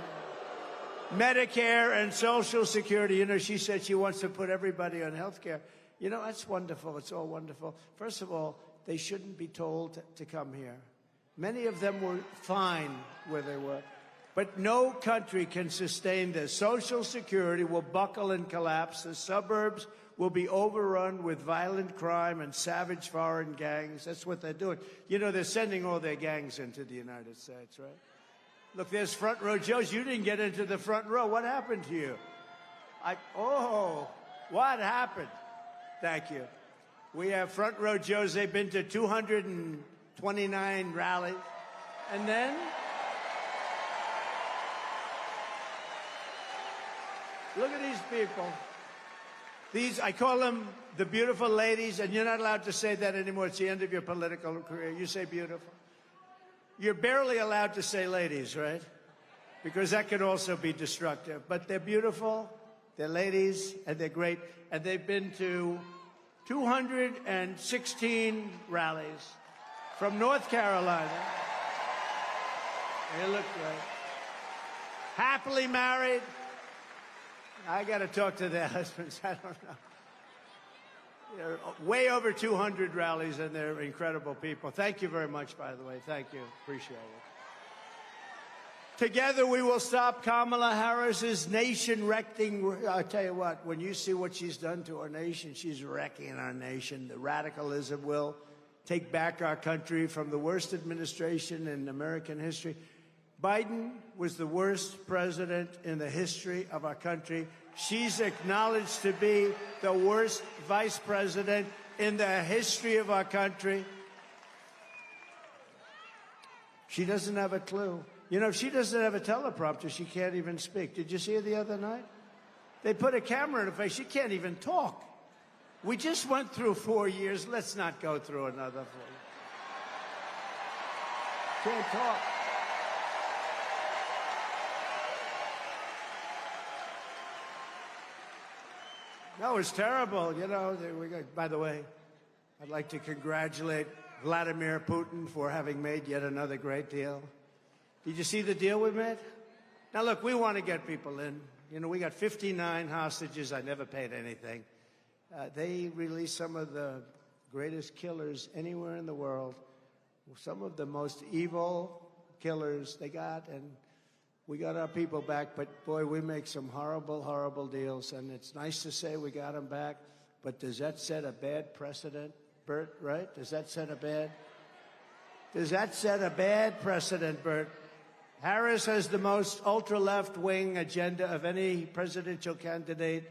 Medicare and Social Security. You know, she said she wants to put everybody on health care. You know, that's wonderful. It's all wonderful. First of all, they shouldn't be told to come here. Many of them were fine where they were. But no country can sustain this. Social Security will buckle and collapse. The suburbs will be overrun with violent crime and savage foreign gangs. That's what they're doing. You know, they're sending all their gangs into the United States, right? Look, there's front row Joes. You didn't get into the front row. What happened to you? What happened? Thank you. We have front row Joes. They've been to 229 rallies. And then... look at these people. I call them the beautiful ladies, and you're not allowed to say that anymore. It's the end of your political career. You say beautiful. You're barely allowed to say ladies, right? Because that could also be destructive. But they're beautiful, they're ladies, and they're great. And they've been to 216 rallies from North Carolina. They look great. Happily married. I got to talk to their husbands. I don't know. They're way over 200 rallies, and they're incredible people. Thank you very much, by the way. Thank you. Appreciate it. Together, we will stop Kamala Harris's nation-wrecking. I'll tell you what, when you see what she's done to our nation, she's wrecking our nation. The radicalism will take back our country from the worst administration in American history. Biden was the worst president in the history of our country. She's acknowledged to be the worst vice president in the history of our country. She doesn't have a clue. You know, if she doesn't have a teleprompter, she can't even speak. Did you see her the other night? They put a camera in her face. She can't even talk. We just went through 4 years. Let's not go through another 4 years. Can't talk. No, it's terrible. You know, by the way, I'd like to congratulate Vladimir Putin for having made yet another great deal. Did you see the deal we made? Now, look, we want to get people in. You know, we got 59 hostages. I never paid anything. They released some of the greatest killers anywhere in the world, some of the most evil killers they got, and we got our people back, but boy, we make some horrible, horrible deals, and it's nice to say we got them back, but does that set a bad precedent, Bert, right? Does that set a bad precedent, Bert? Harris has the most ultra-left-wing agenda of any presidential candidate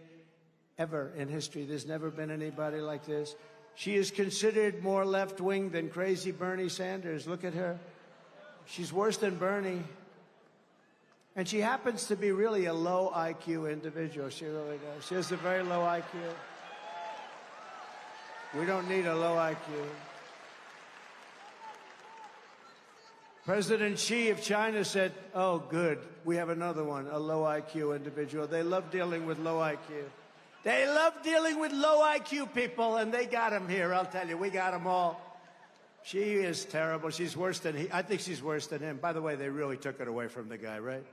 ever in history. There's never been anybody like this. She is considered more left-wing than crazy Bernie Sanders. Look at her. She's worse than Bernie. And she happens to be really a low IQ individual. She really does. She has a very low IQ. We don't need a low IQ. President Xi of China said, oh, good, we have another one, a low IQ individual. They love dealing with low IQ. They love dealing with low IQ people, and they got him here, I'll tell you. We got them all. She is terrible. She's worse than he. I think she's worse than him. By the way, they really took it away from the guy, right?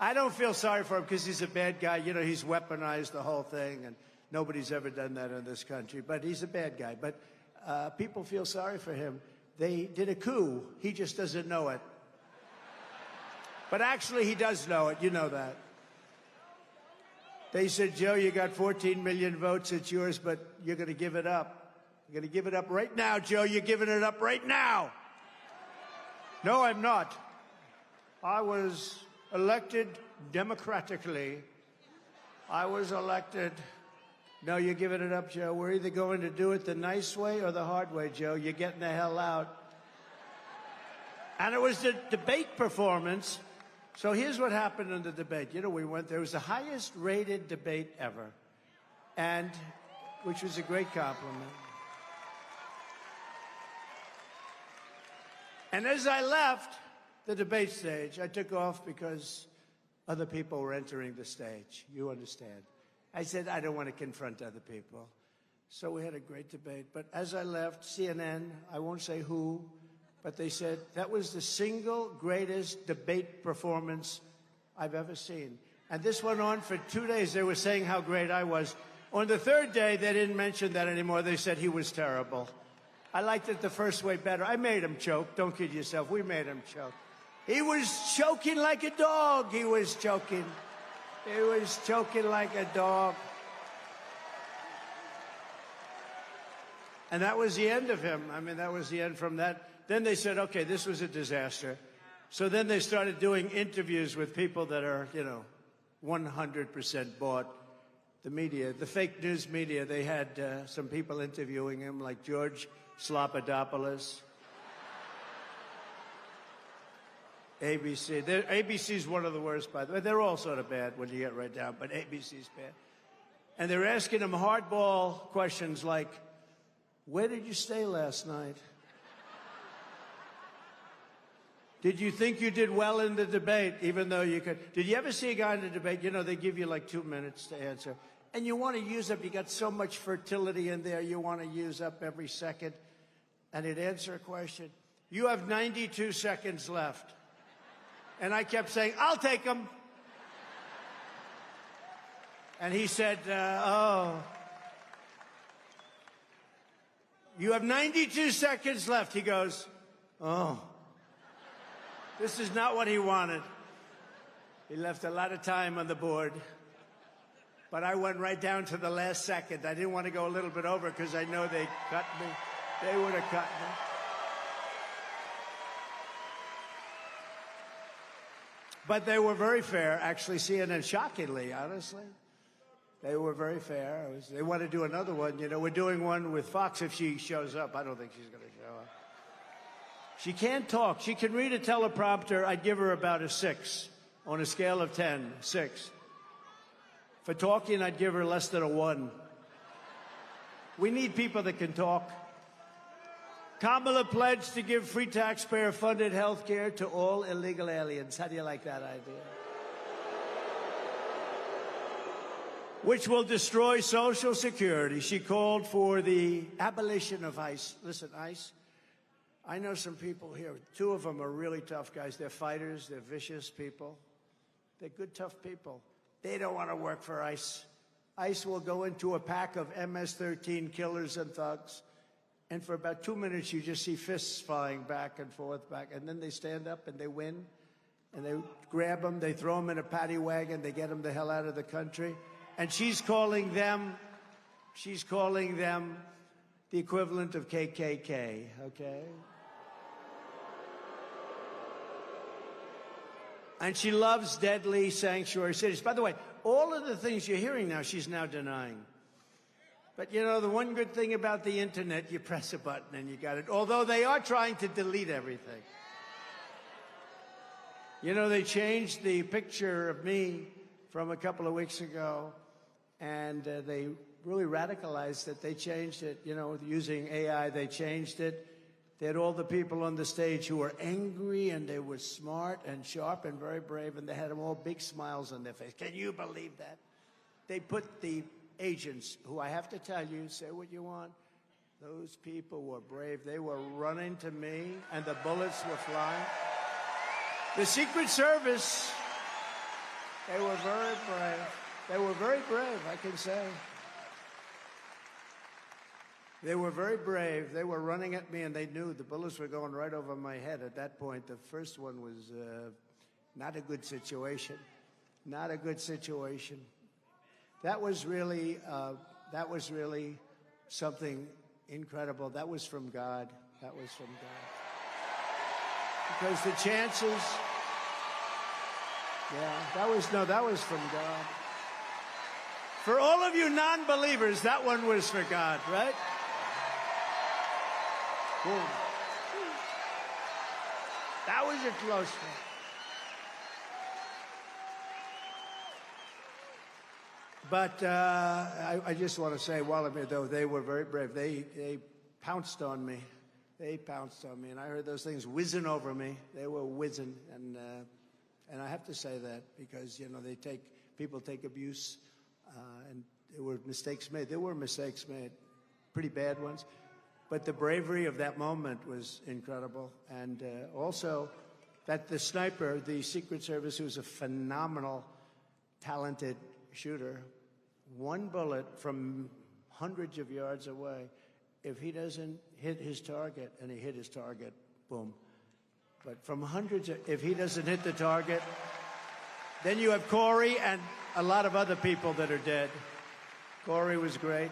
I don't feel sorry for him because he's a bad guy. You know, he's weaponized the whole thing, and nobody's ever done that in this country. But he's a bad guy. But people feel sorry for him. They did a coup. He just doesn't know it. But actually, he does know it. You know that. They said, Joe, you got 14 million votes. It's yours, but you're going to give it up. You're going to give it up right now, Joe. You're giving it up right now. No, I'm not. I was elected democratically. I was elected. No, you're giving it up, Joe. We're either going to do it the nice way or the hard way, Joe. You're getting the hell out. And it was the debate performance. So here's what happened in the debate. You know, we went there. It was the highest rated debate ever, and which was a great compliment. And as I left the debate stage, I took off because other people were entering the stage. You understand. I said, I don't want to confront other people. So we had a great debate. But as I left, CNN, I won't say who, but they said, that was the single greatest debate performance I've ever seen. And this went on for 2 days. They were saying how great I was. On the third day, they didn't mention that anymore. They said he was terrible. I liked it the first way better. I made him choke. Don't kid yourself. We made him choke. He was choking like a dog. He was choking. He was choking like a dog. And that was the end of him. I mean, that was the end from that. Then they said, okay, this was a disaster. So then they started doing interviews with people that are, 100% bought. The media, the fake news media, they had some people interviewing him, like George Slopadopoulos. ABC. ABC's one of the worst, by the way. They're all sort of bad when you get right down, but ABC's bad. And they're asking him hardball questions like, where did you stay last night? Did you think you did well in the debate, even though you could? Did you ever see a guy in a debate, they give you like 2 minutes to answer, and you want to use up, you got so much fertility in there, you want to use up every second, and he'd answer a question. You have 92 seconds left. And I kept saying, I'll take them. And he said, you have 92 seconds left. He goes, oh. This is not what he wanted. He left a lot of time on the board. But I went right down to the last second. I didn't want to go a little bit over because I know they cut me. They would have cut me. But they were very fair, actually, CNN, shockingly, honestly. They were very fair. They want to do another one. We're doing one with Fox if she shows up. I don't think she's going to show up. She can't talk. She can read a teleprompter. I'd give her about a 6 on a scale of 10, 6. For talking, I'd give her less than a 1. We need people that can talk. Kamala pledged to give free taxpayer-funded health care to all illegal aliens. How do you like that idea? Which will destroy Social Security. She called for the abolition of ICE. Listen, ICE, I know some people here. 2 of them are really tough guys. They're fighters. They're vicious people. They're good, tough people. They don't want to work for ICE. ICE will go into a pack of MS-13 killers and thugs, and for about 2 minutes, you just see fists flying back and forth, and then they stand up and they win, and they grab them, they throw them in a paddy wagon, they get them the hell out of the country, and she's calling them the equivalent of KKK, okay? And she loves deadly sanctuary cities. By the way, all of the things you're hearing now, she's now denying. But, the one good thing about the Internet, you press a button and you got it. Although they are trying to delete everything. They changed the picture of me from a couple of weeks ago, and they really radicalized it. They changed it, using AI. They changed it. They had all the people on the stage who were angry, and they were smart and sharp and very brave, and they had them all big smiles on their face. Can you believe that? They put the agents, who I have to tell you, say what you want, those people were brave. They were running to me, and the bullets were flying. The Secret Service, they were very brave. They were very brave, I can say. They were very brave. They were running at me, and they knew the bullets were going right over my head at that point. The first one was not a good situation. Not a good situation. That was really something incredible. That was from God. That was from God. Because the chances, that was from God. For all of you non-believers, that one was for God, right? Boom. That was a close one. But I just want to say, while I'm here, though, they were very brave. They pounced on me. They pounced on me, and I heard those things whizzing over me. They were whizzing, and I have to say that because people take abuse, and there were mistakes made. There were mistakes made, pretty bad ones. But the bravery of that moment was incredible. And also that the sniper, the Secret Service, who's a phenomenal, talented shooter, one bullet from hundreds of yards away, if he doesn't hit his target, and he hit his target, boom. But from hundreds of, if he doesn't hit the target, then you have Corey and a lot of other people that are dead. Corey was great.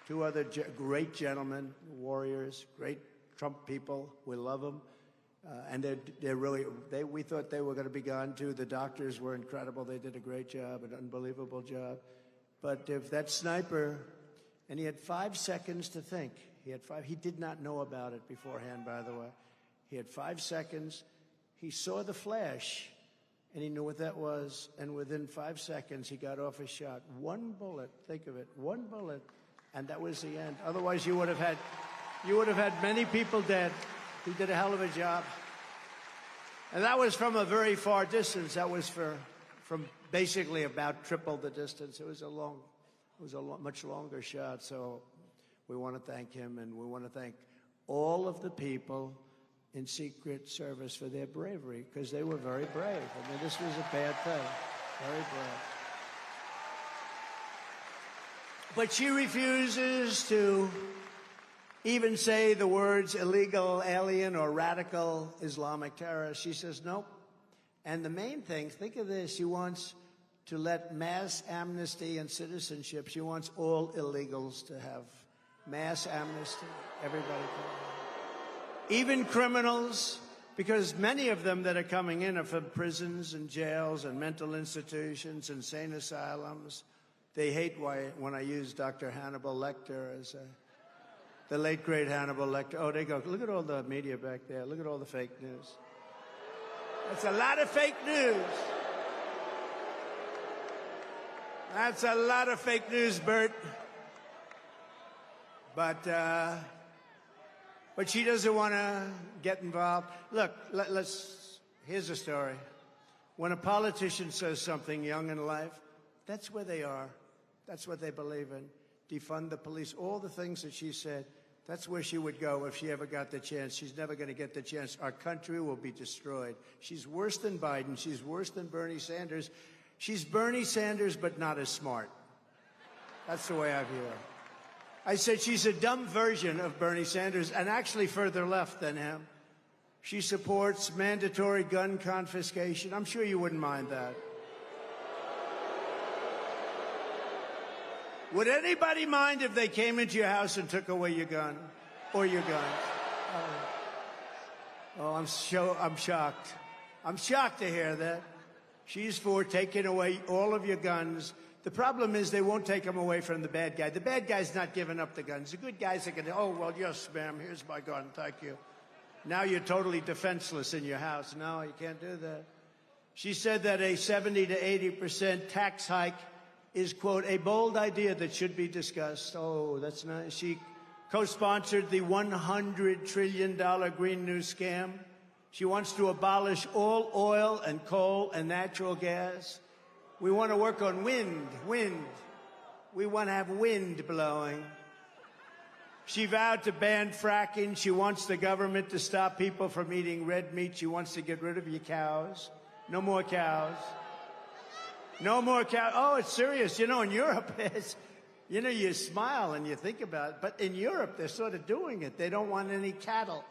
Two other great gentlemen, warriors, great Trump people. We love them. And they're really, we thought they were going to be gone too. The doctors were incredible. They did a great job, an unbelievable job. But if that sniper, and he had 5 seconds to think. He did not know about it beforehand, by the way. He had 5 seconds. He saw the flash, and he knew what that was. And within 5 seconds, he got off his shot. One bullet, think of it, one bullet, and that was the end. Otherwise, you would have had many people dead. He did a hell of a job. And that was from a very far distance. That was from basically about triple the distance. It was a much longer shot. So we want to thank him, and we want to thank all of the people in Secret Service for their bravery, because they were very brave. I mean, this was a bad thing. Very brave. But she refuses to even say the words illegal alien or radical Islamic terrorist. She says nope. And the main thing, think of this, she wants to let mass amnesty and citizenship. She wants all illegals to have mass amnesty. Everybody can. Even criminals, because many of them that are coming in are from prisons and jails and mental institutions, insane asylums. They hate when I use Dr. Hannibal Lecter as the late, great Hannibal Lecter. Oh, they go, look at all the media back there. Look at all the fake news. That's a lot of fake news. That's a lot of fake news, Bert. But she doesn't want to get involved. Look, here's a story. When a politician says something young in life, that's where they are. That's what they believe in. Defund the police, all the things that she said, that's where she would go if she ever got the chance. She's never going to get the chance. Our country will be destroyed. She's worse than Biden. She's worse than Bernie Sanders. She's Bernie Sanders, but not as smart. That's the way I view her. I said she's a dumb version of Bernie Sanders, and actually further left than him. She supports mandatory gun confiscation. I'm sure you wouldn't mind that. Would anybody mind if they came into your house and took away your gun or your guns? Oh, I'm shocked. I'm shocked to hear that. She's for taking away all of your guns. The problem is they won't take them away from the bad guy. The bad guy's not giving up the guns. The good guys are going to, oh, well, yes, ma'am, here's my gun, thank you. Now you're totally defenseless in your house. No, you can't do that. She said that a 70 to 80% tax hike is, quote, a bold idea that should be discussed. Oh, that's nice. She co-sponsored the $100 trillion Green New Scam. She wants to abolish all oil and coal and natural gas. We want to work on wind. We want to have wind blowing. She vowed to ban fracking. She wants the government to stop people from eating red meat. She wants to get rid of your cows. No more cows. No more cows. Oh, it's serious. You know, in Europe, you smile and you think about it. But in Europe, they're sort of doing it. They don't want any cattle.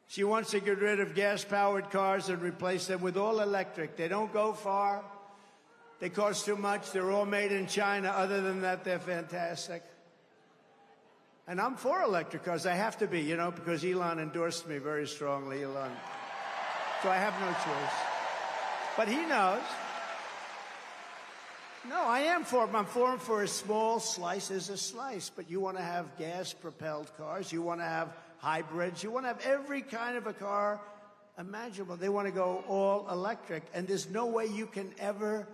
She wants to get rid of gas-powered cars and replace them with all electric. They don't go far. They cost too much. They're all made in China. Other than that, they're fantastic. And I'm for electric cars. I have to be, you know, because Elon endorsed me very strongly, Elon. So I have no choice. But he knows. No, I am for him. I'm for him for a small slice is a slice. But you want to have gas-propelled cars. You want to have hybrids. You want to have every kind of a car imaginable. They want to go all electric. And there's no way you can ever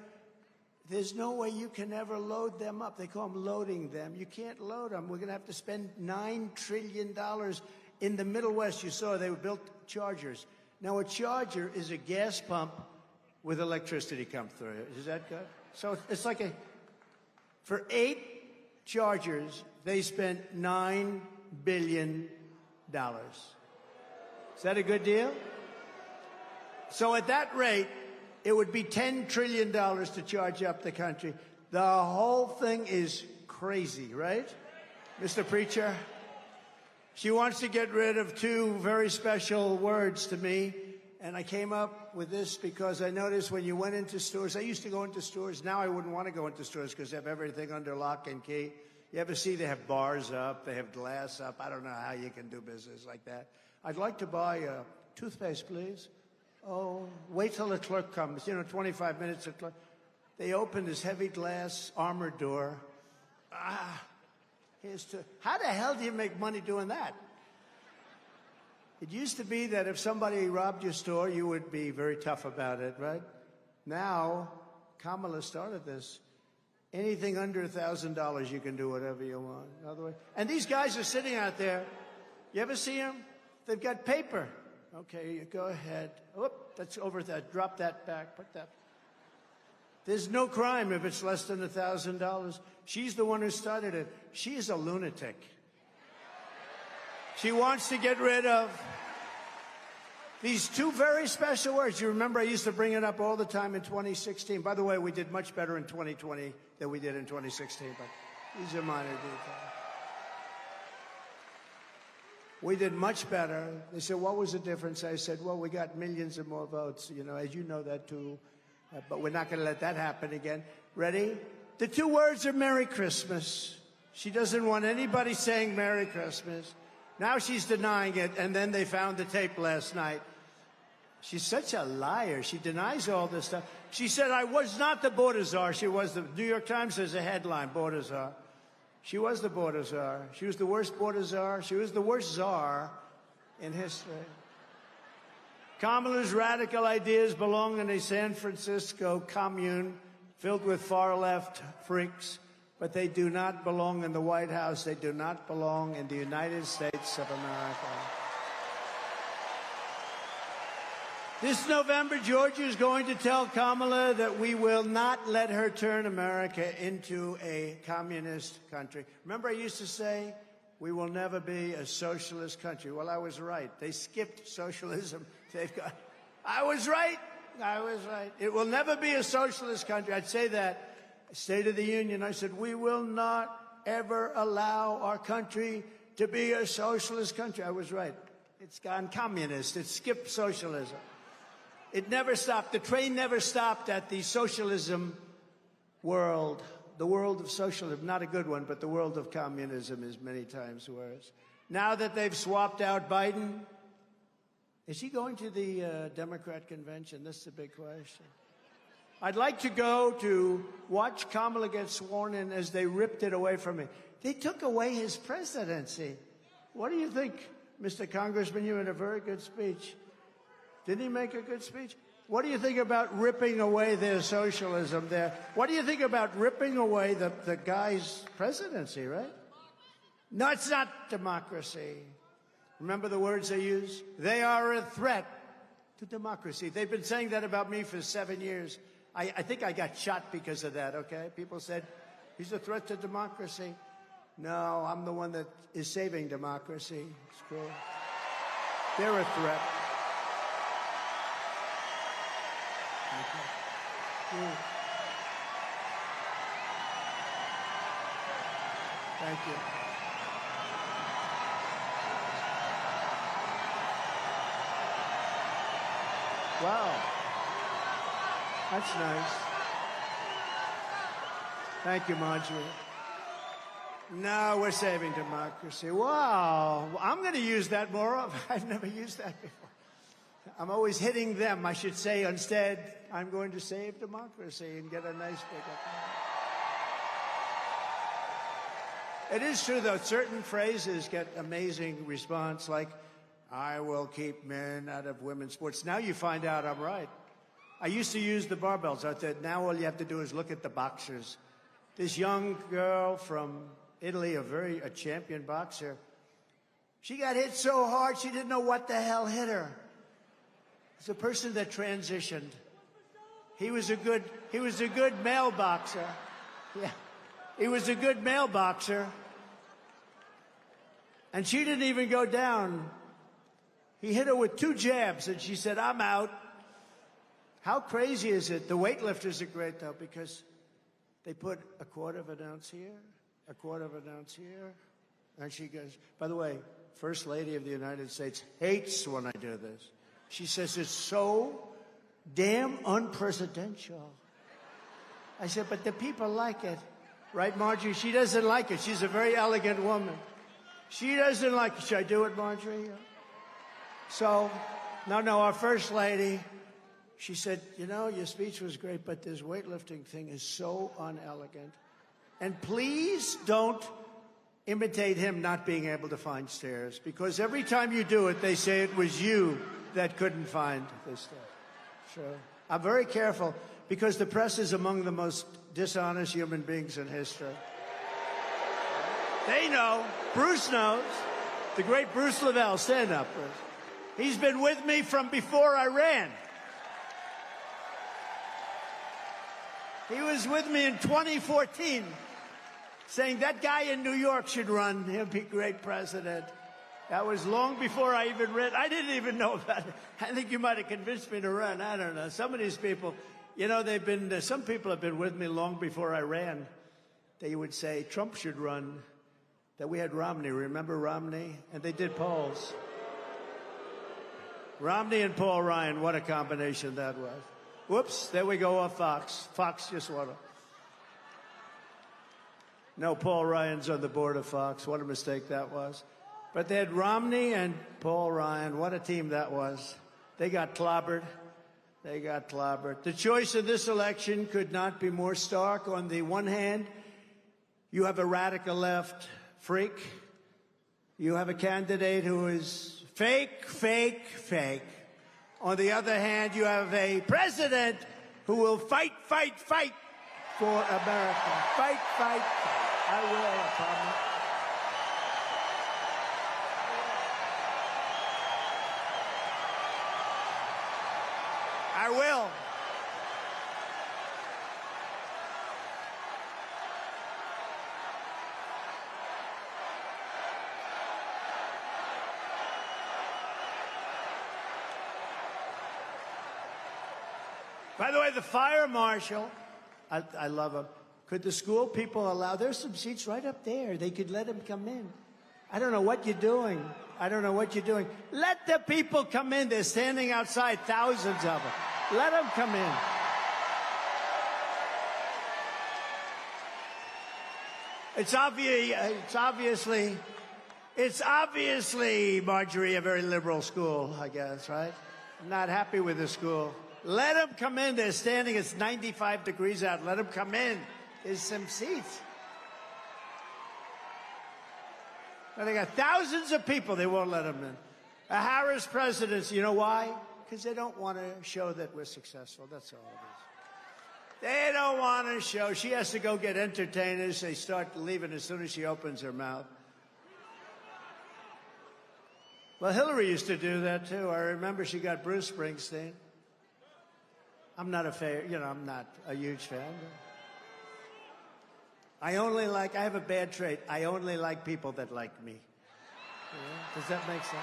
load them up. They call them loading them. You can't load them. We're going to have to spend $9 trillion. In the Middle West, you saw they built chargers. Now, a charger is a gas pump with electricity come through it. Is that good? So it's like for 8 chargers, they spent $9 billion. Is that a good deal? So at that rate, it would be $10 trillion to charge up the country. The whole thing is crazy, right, Mr. Preacher? She wants to get rid of two very special words to me, and I came up with this because I noticed when you went into stores, I used to go into stores, now I wouldn't want to go into stores because they have everything under lock and key. You ever see they have bars up, they have glass up? I don't know how you can do business like that. I'd like to buy a toothpaste, please. Oh, wait till the clerk comes, 25 minutes of clerk. They open this heavy glass armored door. How the hell do you make money doing that? It used to be that if somebody robbed your store, you would be very tough about it, right? Now, Kamala started this. Anything under $1,000, you can do whatever you want. And these guys are sitting out there. You ever see them? They've got paper. Okay, you go ahead. Whoop, that's over that. Drop that back. Put that. There's no crime if it's less than $1,000. She's the one who started it. She is a lunatic. She wants to get rid of these two very special words. You remember I used to bring it up all the time in 2016. By the way, we did much better in 2020 than we did in 2016, but these are minor details. We did much better. They said, what was the difference? I said, well, we got millions of more votes, as you know that too. But we're not going to let that happen again. Ready? The two words are Merry Christmas. She doesn't want anybody saying Merry Christmas. Now she's denying it, and then they found the tape last night. She's such a liar. She denies all this stuff. She said, I was not the border czar. She was the New York Times has a headline, border czar. She was the border czar. She was the worst border czar. She was the worst czar in history. Kamala's radical ideas belong in a San Francisco commune filled with far-left freaks, but they do not belong in the White House. They do not belong in the United States of America. This November, Georgia is going to tell Kamala that we will not let her turn America into a communist country. Remember I used to say, we will never be a socialist country. Well, I was right. They skipped socialism. I was right. I was right. It will never be a socialist country. I'd say that. State of the Union, I said, we will not ever allow our country to be a socialist country. I was right. It's gone communist. It skipped socialism. It never stopped. The train never stopped at the socialism world. The world of socialism, not a good one, but the world of communism is many times worse. Now that they've swapped out Biden, is he going to the Democrat convention? That's the big question. I'd like to go to watch Kamala get sworn in as they ripped it away from him. They took away his presidency. What do you think, Mr. Congressman? You had a very good speech. Didn't he make a good speech? What do you think about ripping away their socialism there? What do you think about ripping away the guy's presidency, right? No, it's not democracy. Remember the words they use? They are a threat to democracy. They've been saying that about me for 7 years. I think I got shot because of that, okay? People said, he's a threat to democracy. No, I'm the one that is saving democracy. It's cool. They're a threat. Thank you. Wow. That's nice. Thank you, Marjorie. No, we're saving democracy. Wow. I'm going to use that more often. I've never used that before. I'm always hitting them. I should say instead, I'm going to save democracy and get a nice big applause. It is true, though, certain phrases get amazing response, like, I will keep men out of women's sports. Now you find out I'm right. I used to use the barbells. I said, now all you have to do is look at the boxers. This young girl from Italy, a champion boxer, she got hit so hard she didn't know what the hell hit her. It's a person that transitioned. He was a good male boxer. Yeah. He was a good male boxer. And she didn't even go down. He hit her with 2 jabs, and she said, I'm out. How crazy is it? The weightlifters are great, though, because They put a quarter of an ounce here, a quarter of an ounce here. And she goes, by the way, First Lady of the United States hates when I do this. She says it's so damn unpresidential. I said, but the people like it. Right, Marjorie? She doesn't like it. She's a very elegant woman. She doesn't like it. Should I do it, Marjorie? So, no, our First Lady, she said, you know, your speech was great, but this weightlifting thing is so unelegant. And please don't imitate him not being able to find stairs, because every time you do it, they say it was you that couldn't find the stairs. So I'm very careful, because the press is among the most dishonest human beings in history. They know. Bruce knows. The great Bruce Lavelle. Stand up, Bruce. He's been with me from before I ran. He was with me in 2014, saying that guy in New York should run. He'll be great president. That was long before I even ran. I didn't even know about it. I think you might have convinced me to run. I don't know. Some of these people, you know, some people have been with me long before I ran. They would say, Trump should run. That we had Romney. Remember Romney? And they did polls. Romney and Paul Ryan, what a combination that was. Whoops, there we go off Fox. Fox just won. No, Paul Ryan's on the board of Fox. What a mistake that was. But they had Romney and Paul Ryan. What a team that was. They got clobbered. They got clobbered. The choice of this election could not be more stark. On the one hand, you have a radical left freak. You have a candidate who is fake, fake, fake. On the other hand, you have a president who will fight, fight, fight for America. Fight, fight, fight. I will, I promise. I will. By the way, the fire marshal, I love him. Could the school people allow, there's some seats right up there. They could let him come in. I don't know what you're doing. I don't know what you're doing. Let the people come in. They're standing outside, thousands of them. Let them come in. It's obviously, Marjorie, a very liberal school, I guess, right? I'm not happy with the school. Let them come in. They're standing. It's 95 degrees out. Let them come in. There's some seats. Now they got thousands of people. They won't let them in. A Harris presidency. You know why? Because they don't want to show that we're successful. That's all it is. They don't want to show. She has to go get entertainers. They start leaving as soon as she opens her mouth. Well, Hillary used to do that, too. I remember she got Bruce Springsteen. I'm not I'm not a huge fan. I have a bad trait. I only like people that like me. Yeah? Does that make sense?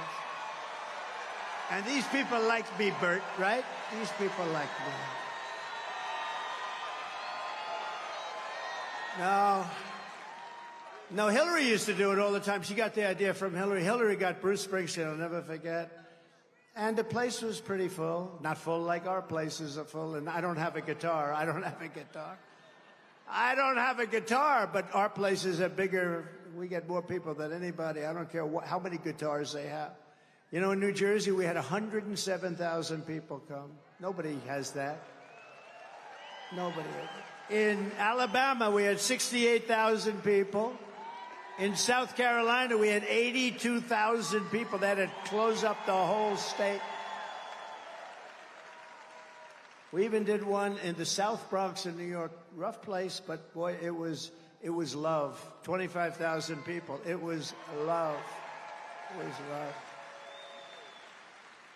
And these people like me, Bert, right? These people like me. No, Hillary used to do it all the time. She got the idea from Hillary. Hillary got Bruce Springsteen, I'll never forget. And the place was pretty full. Not full like our places are full. And I don't have a guitar. I don't have a guitar, but our places are bigger. We get more people than anybody. I don't care how many guitars they have. You know, in New Jersey, we had 107,000 people come. Nobody has that. Nobody. In Alabama, we had 68,000 people. In South Carolina, we had 82,000 people. That had closed up the whole state. We even did one in the South Bronx in New York. Rough place, but boy, it was love. 25,000 people. It was love. It was love.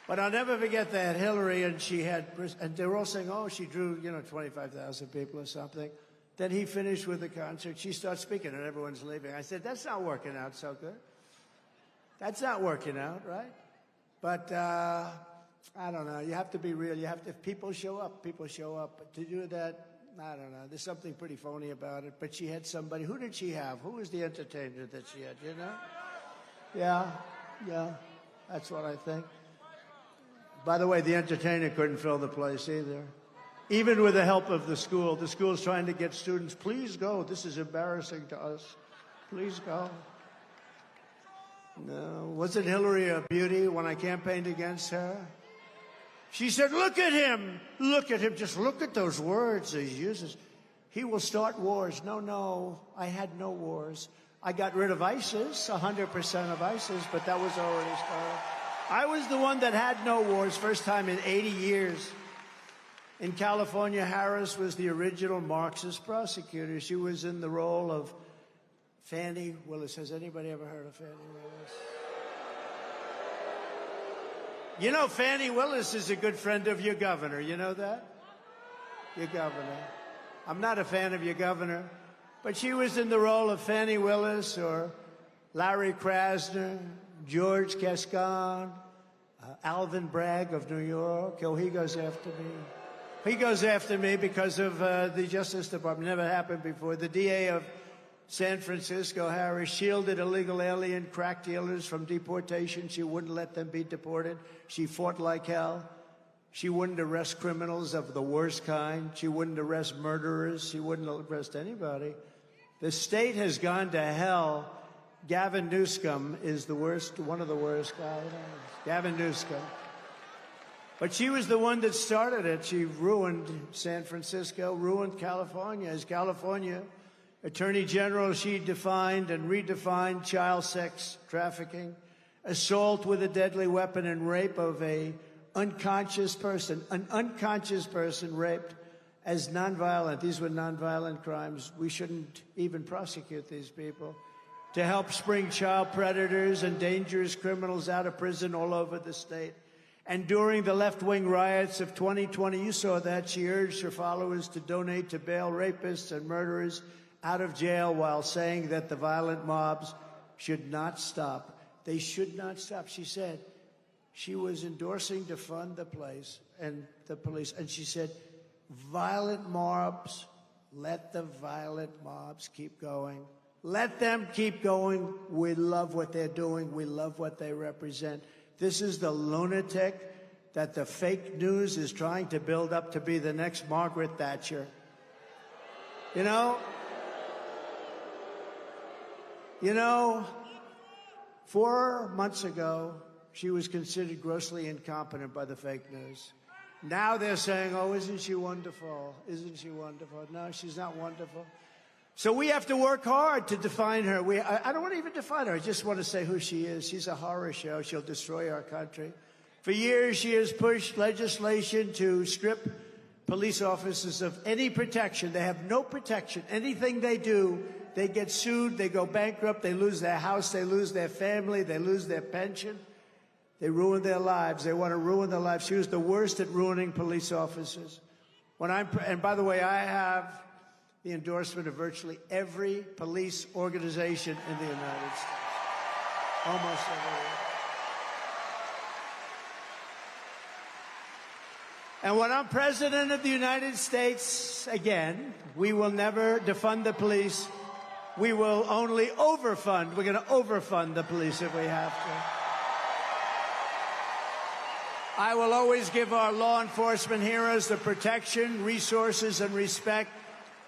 But I'll never forget that Hillary, and they were all saying, oh, she drew, 25,000 people or something. Then he finished with the concert. She starts speaking, and everyone's leaving. I said, that's not working out so good. That's not working out, right? But I don't know. You have to be real. If people show up, people show up. But to do that, I don't know. There's something pretty phony about it. But she had somebody. Who did she have? Who was the entertainer that she had, you know? Yeah. That's what I think. By the way, the entertainer couldn't fill the place either. Even with the help of the school. The school's trying to get students, please go. This is embarrassing to us. Please go. No. Wasn't Hillary a beauty when I campaigned against her? She said, look at him. Look at him. Just look at those words he uses. He will start wars. No. I had no wars. I got rid of ISIS, 100% of ISIS, but that was already started. I was the one that had no wars, first time in 80 years. In California, Harris was the original Marxist prosecutor. She was in the role of Fannie Willis. Has anybody ever heard of Fannie Willis? You know, Fannie Willis is a good friend of your governor. You know that? Your governor. I'm not a fan of your governor, but she was in the role of Fannie Willis or Larry Krasner, George Gascon, Alvin Bragg of New York. Oh, he goes after me. He goes after me because of the Justice Department. Never happened before. The DA of San Francisco, Harris, shielded illegal alien crack dealers from deportation. She wouldn't let them be deported. She fought like hell. She wouldn't arrest criminals of the worst kind. She wouldn't arrest murderers. She wouldn't arrest anybody. The state has gone to hell. Gavin Newsom is the worst, one of the worst guys. Gavin Newsom. But she was the one that started it. She ruined San Francisco, ruined California. As California Attorney General, she defined and redefined child sex trafficking, assault with a deadly weapon, and rape of an unconscious person raped as nonviolent. These were nonviolent crimes. We shouldn't even prosecute these people. To help spring child predators and dangerous criminals out of prison all over the state. And during the left-wing riots of 2020, you saw that, she urged her followers to donate to bail rapists and murderers out of jail while saying that the violent mobs should not stop. They should not stop. She said she was endorsing to fund the police, and she said, violent mobs, let the violent mobs keep going. Let them keep going. We love what they're doing. We love what they represent. This is the lunatic that the fake news is trying to build up to be the next Margaret Thatcher. You know, 4 months ago, she was considered grossly incompetent by the fake news. Now they're saying, oh, isn't she wonderful? Isn't she wonderful? No, she's not wonderful. So we have to work hard to define her. I don't want to even define her. I just want to say who she is. She's a horror show. She'll destroy our country. For years, she has pushed legislation to strip police officers of any protection. They have no protection. Anything they do, they get sued, they go bankrupt, they lose their house, they lose their family, they lose their pension. They ruin their lives. They want to ruin their lives. She was the worst at ruining police officers. And by the way, I have the endorsement of virtually every police organization in the United States. Almost every. And when I'm president of the United States, again, we will never defund the police. We will only overfund. We're going to overfund the police if we have to. I will always give our law enforcement heroes the protection, resources, and respect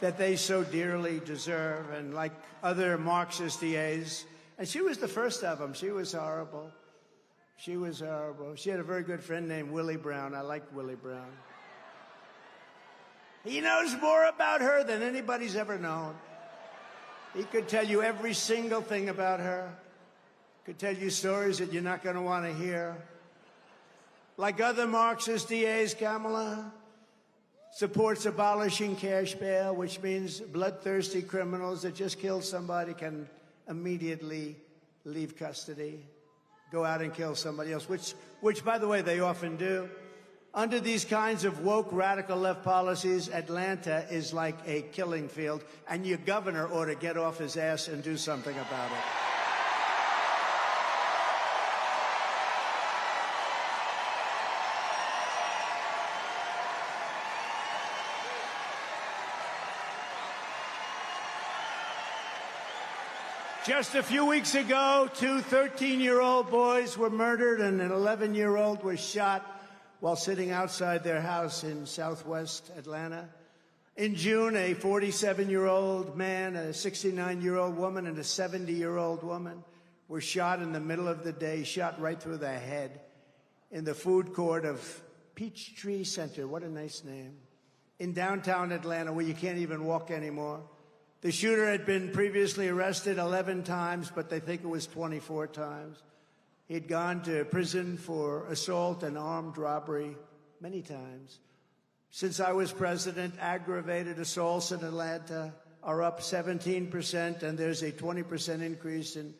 that they so dearly deserve, and like other Marxist DAs. And she was the first of them. She was horrible. She was horrible. She had a very good friend named Willie Brown. I liked Willie Brown. He knows more about her than anybody's ever known. He could tell you every single thing about her. Could tell you stories that you're not going to want to hear. Like other Marxist DAs, Kamala supports abolishing cash bail, which means bloodthirsty criminals that just killed somebody can immediately leave custody, go out and kill somebody else, which, by the way, they often do. Under these kinds of woke, radical left policies, Atlanta is like a killing field, and your governor ought to get off his ass and do something about it. Just a few weeks ago, two 13-year-old boys were murdered and an 11-year-old was shot while sitting outside their house in southwest Atlanta. In June, a 47-year-old man, a 69-year-old woman, and a 70-year-old woman were shot in the middle of the day, shot right through the head in the food court of Peachtree Center. What a nice name. In downtown Atlanta, where you can't even walk anymore. The shooter had been previously arrested 11 times, but they think it was 24 times. He'd gone to prison for assault and armed robbery many times. Since I was president, aggravated assaults in Atlanta are up 17%, and there's a 20% increase in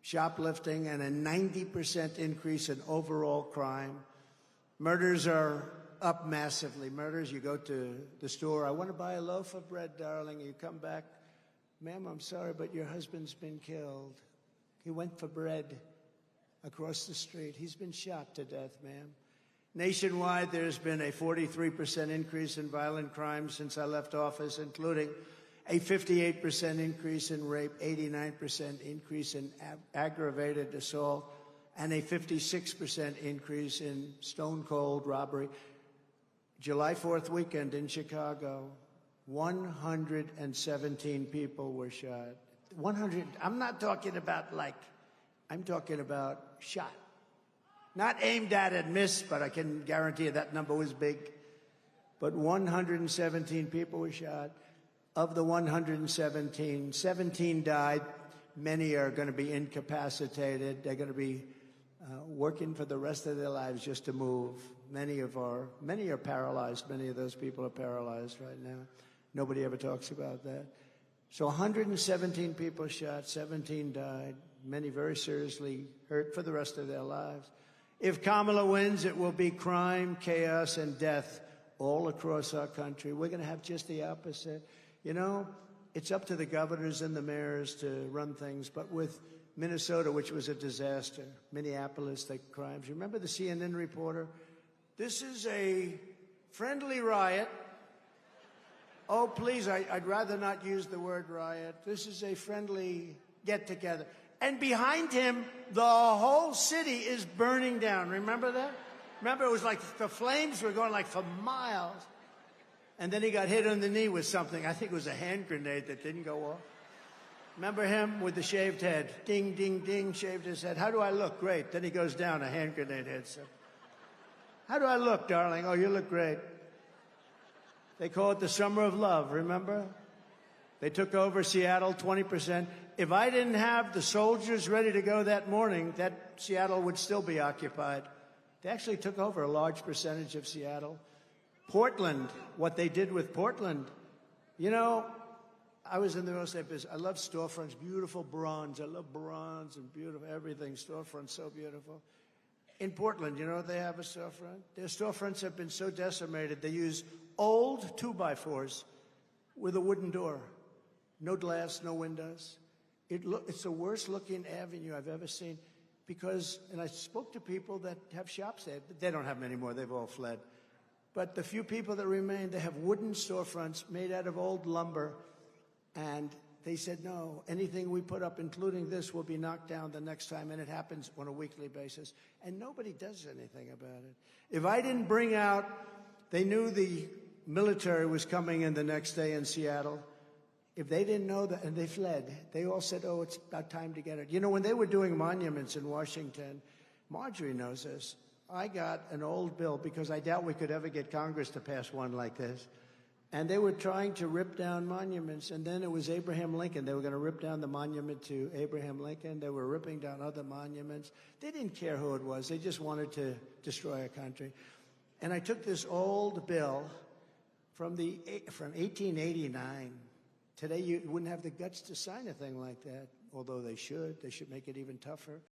shoplifting and a 90% increase in overall crime. Murders are up massively. Murders, you go to the store, I want to buy a loaf of bread, darling. You come back, ma'am, I'm sorry, but your husband's been killed. He went for bread across the street. He's been shot to death, ma'am. Nationwide, there's been a 43% increase in violent crimes since I left office, including a 58% increase in rape, 89% increase in aggravated assault, and a 56% increase in stone-cold robbery. July 4th weekend in Chicago, 117 people were shot. 100, I'm not talking about I'm talking about shot. Not aimed at and missed, but I can guarantee you that number was big. But 117 people were shot. Of the 117, 17 died. Many are going to be incapacitated. They're going to be working for the rest of their lives just to move. Many are paralyzed. Many of those people are paralyzed right now. Nobody ever talks about that. So 117 people shot, 17 died, many very seriously hurt for the rest of their lives. If Kamala wins, it will be crime, chaos, and death all across our country. We're going to have just the opposite. You know, it's up to the governors and the mayors to run things, but with Minnesota, which was a disaster, Minneapolis, the crimes. Remember the CNN reporter? This is a friendly riot. Oh, please, I'd rather not use the word riot. This is a friendly get-together. And behind him, the whole city is burning down. Remember that? Remember, it was like the flames were going like for miles. And then he got hit on the knee with something. I think it was a hand grenade that didn't go off. Remember him with the shaved head? Ding, ding, ding, shaved his head. How do I look? Great. Then he goes down, a hand grenade hits him. How do I look, darling? Oh, you look great. They call it the summer of love, remember? They took over Seattle, 20%. If I didn't have the soldiers ready to go that morning, that Seattle would still be occupied. They actually took over a large percentage of Seattle. Portland, what they did with Portland. You know, I was in the real estate business. I love storefronts, beautiful bronze. I love bronze and beautiful everything. Storefronts, so beautiful. In Portland, you know they have a storefront? Their storefronts have been so decimated, they use old 2x4s with a wooden door. No glass, no windows. It's the worst looking avenue I've ever seen because, and I spoke to people that have shops there. They don't have them anymore. They've all fled. But the few people that remain, they have wooden storefronts made out of old lumber. And they said, no, anything we put up, including this, will be knocked down the next time. And it happens on a weekly basis. And nobody does anything about it. If I didn't bring out, they knew the military was coming in the next day in Seattle. If they didn't know that, and they fled, they all said, oh, it's about time to get it. You know, when they were doing monuments in Washington, Marjorie knows this, I got an old bill because I doubt we could ever get Congress to pass one like this. And they were trying to rip down monuments, and then it was Abraham Lincoln. They were going to rip down the monument to Abraham Lincoln. They were ripping down other monuments. They didn't care who it was. They just wanted to destroy our country. And I took this old bill from 1889. Today, you wouldn't have the guts to sign a thing like that, although they should. They should make it even tougher.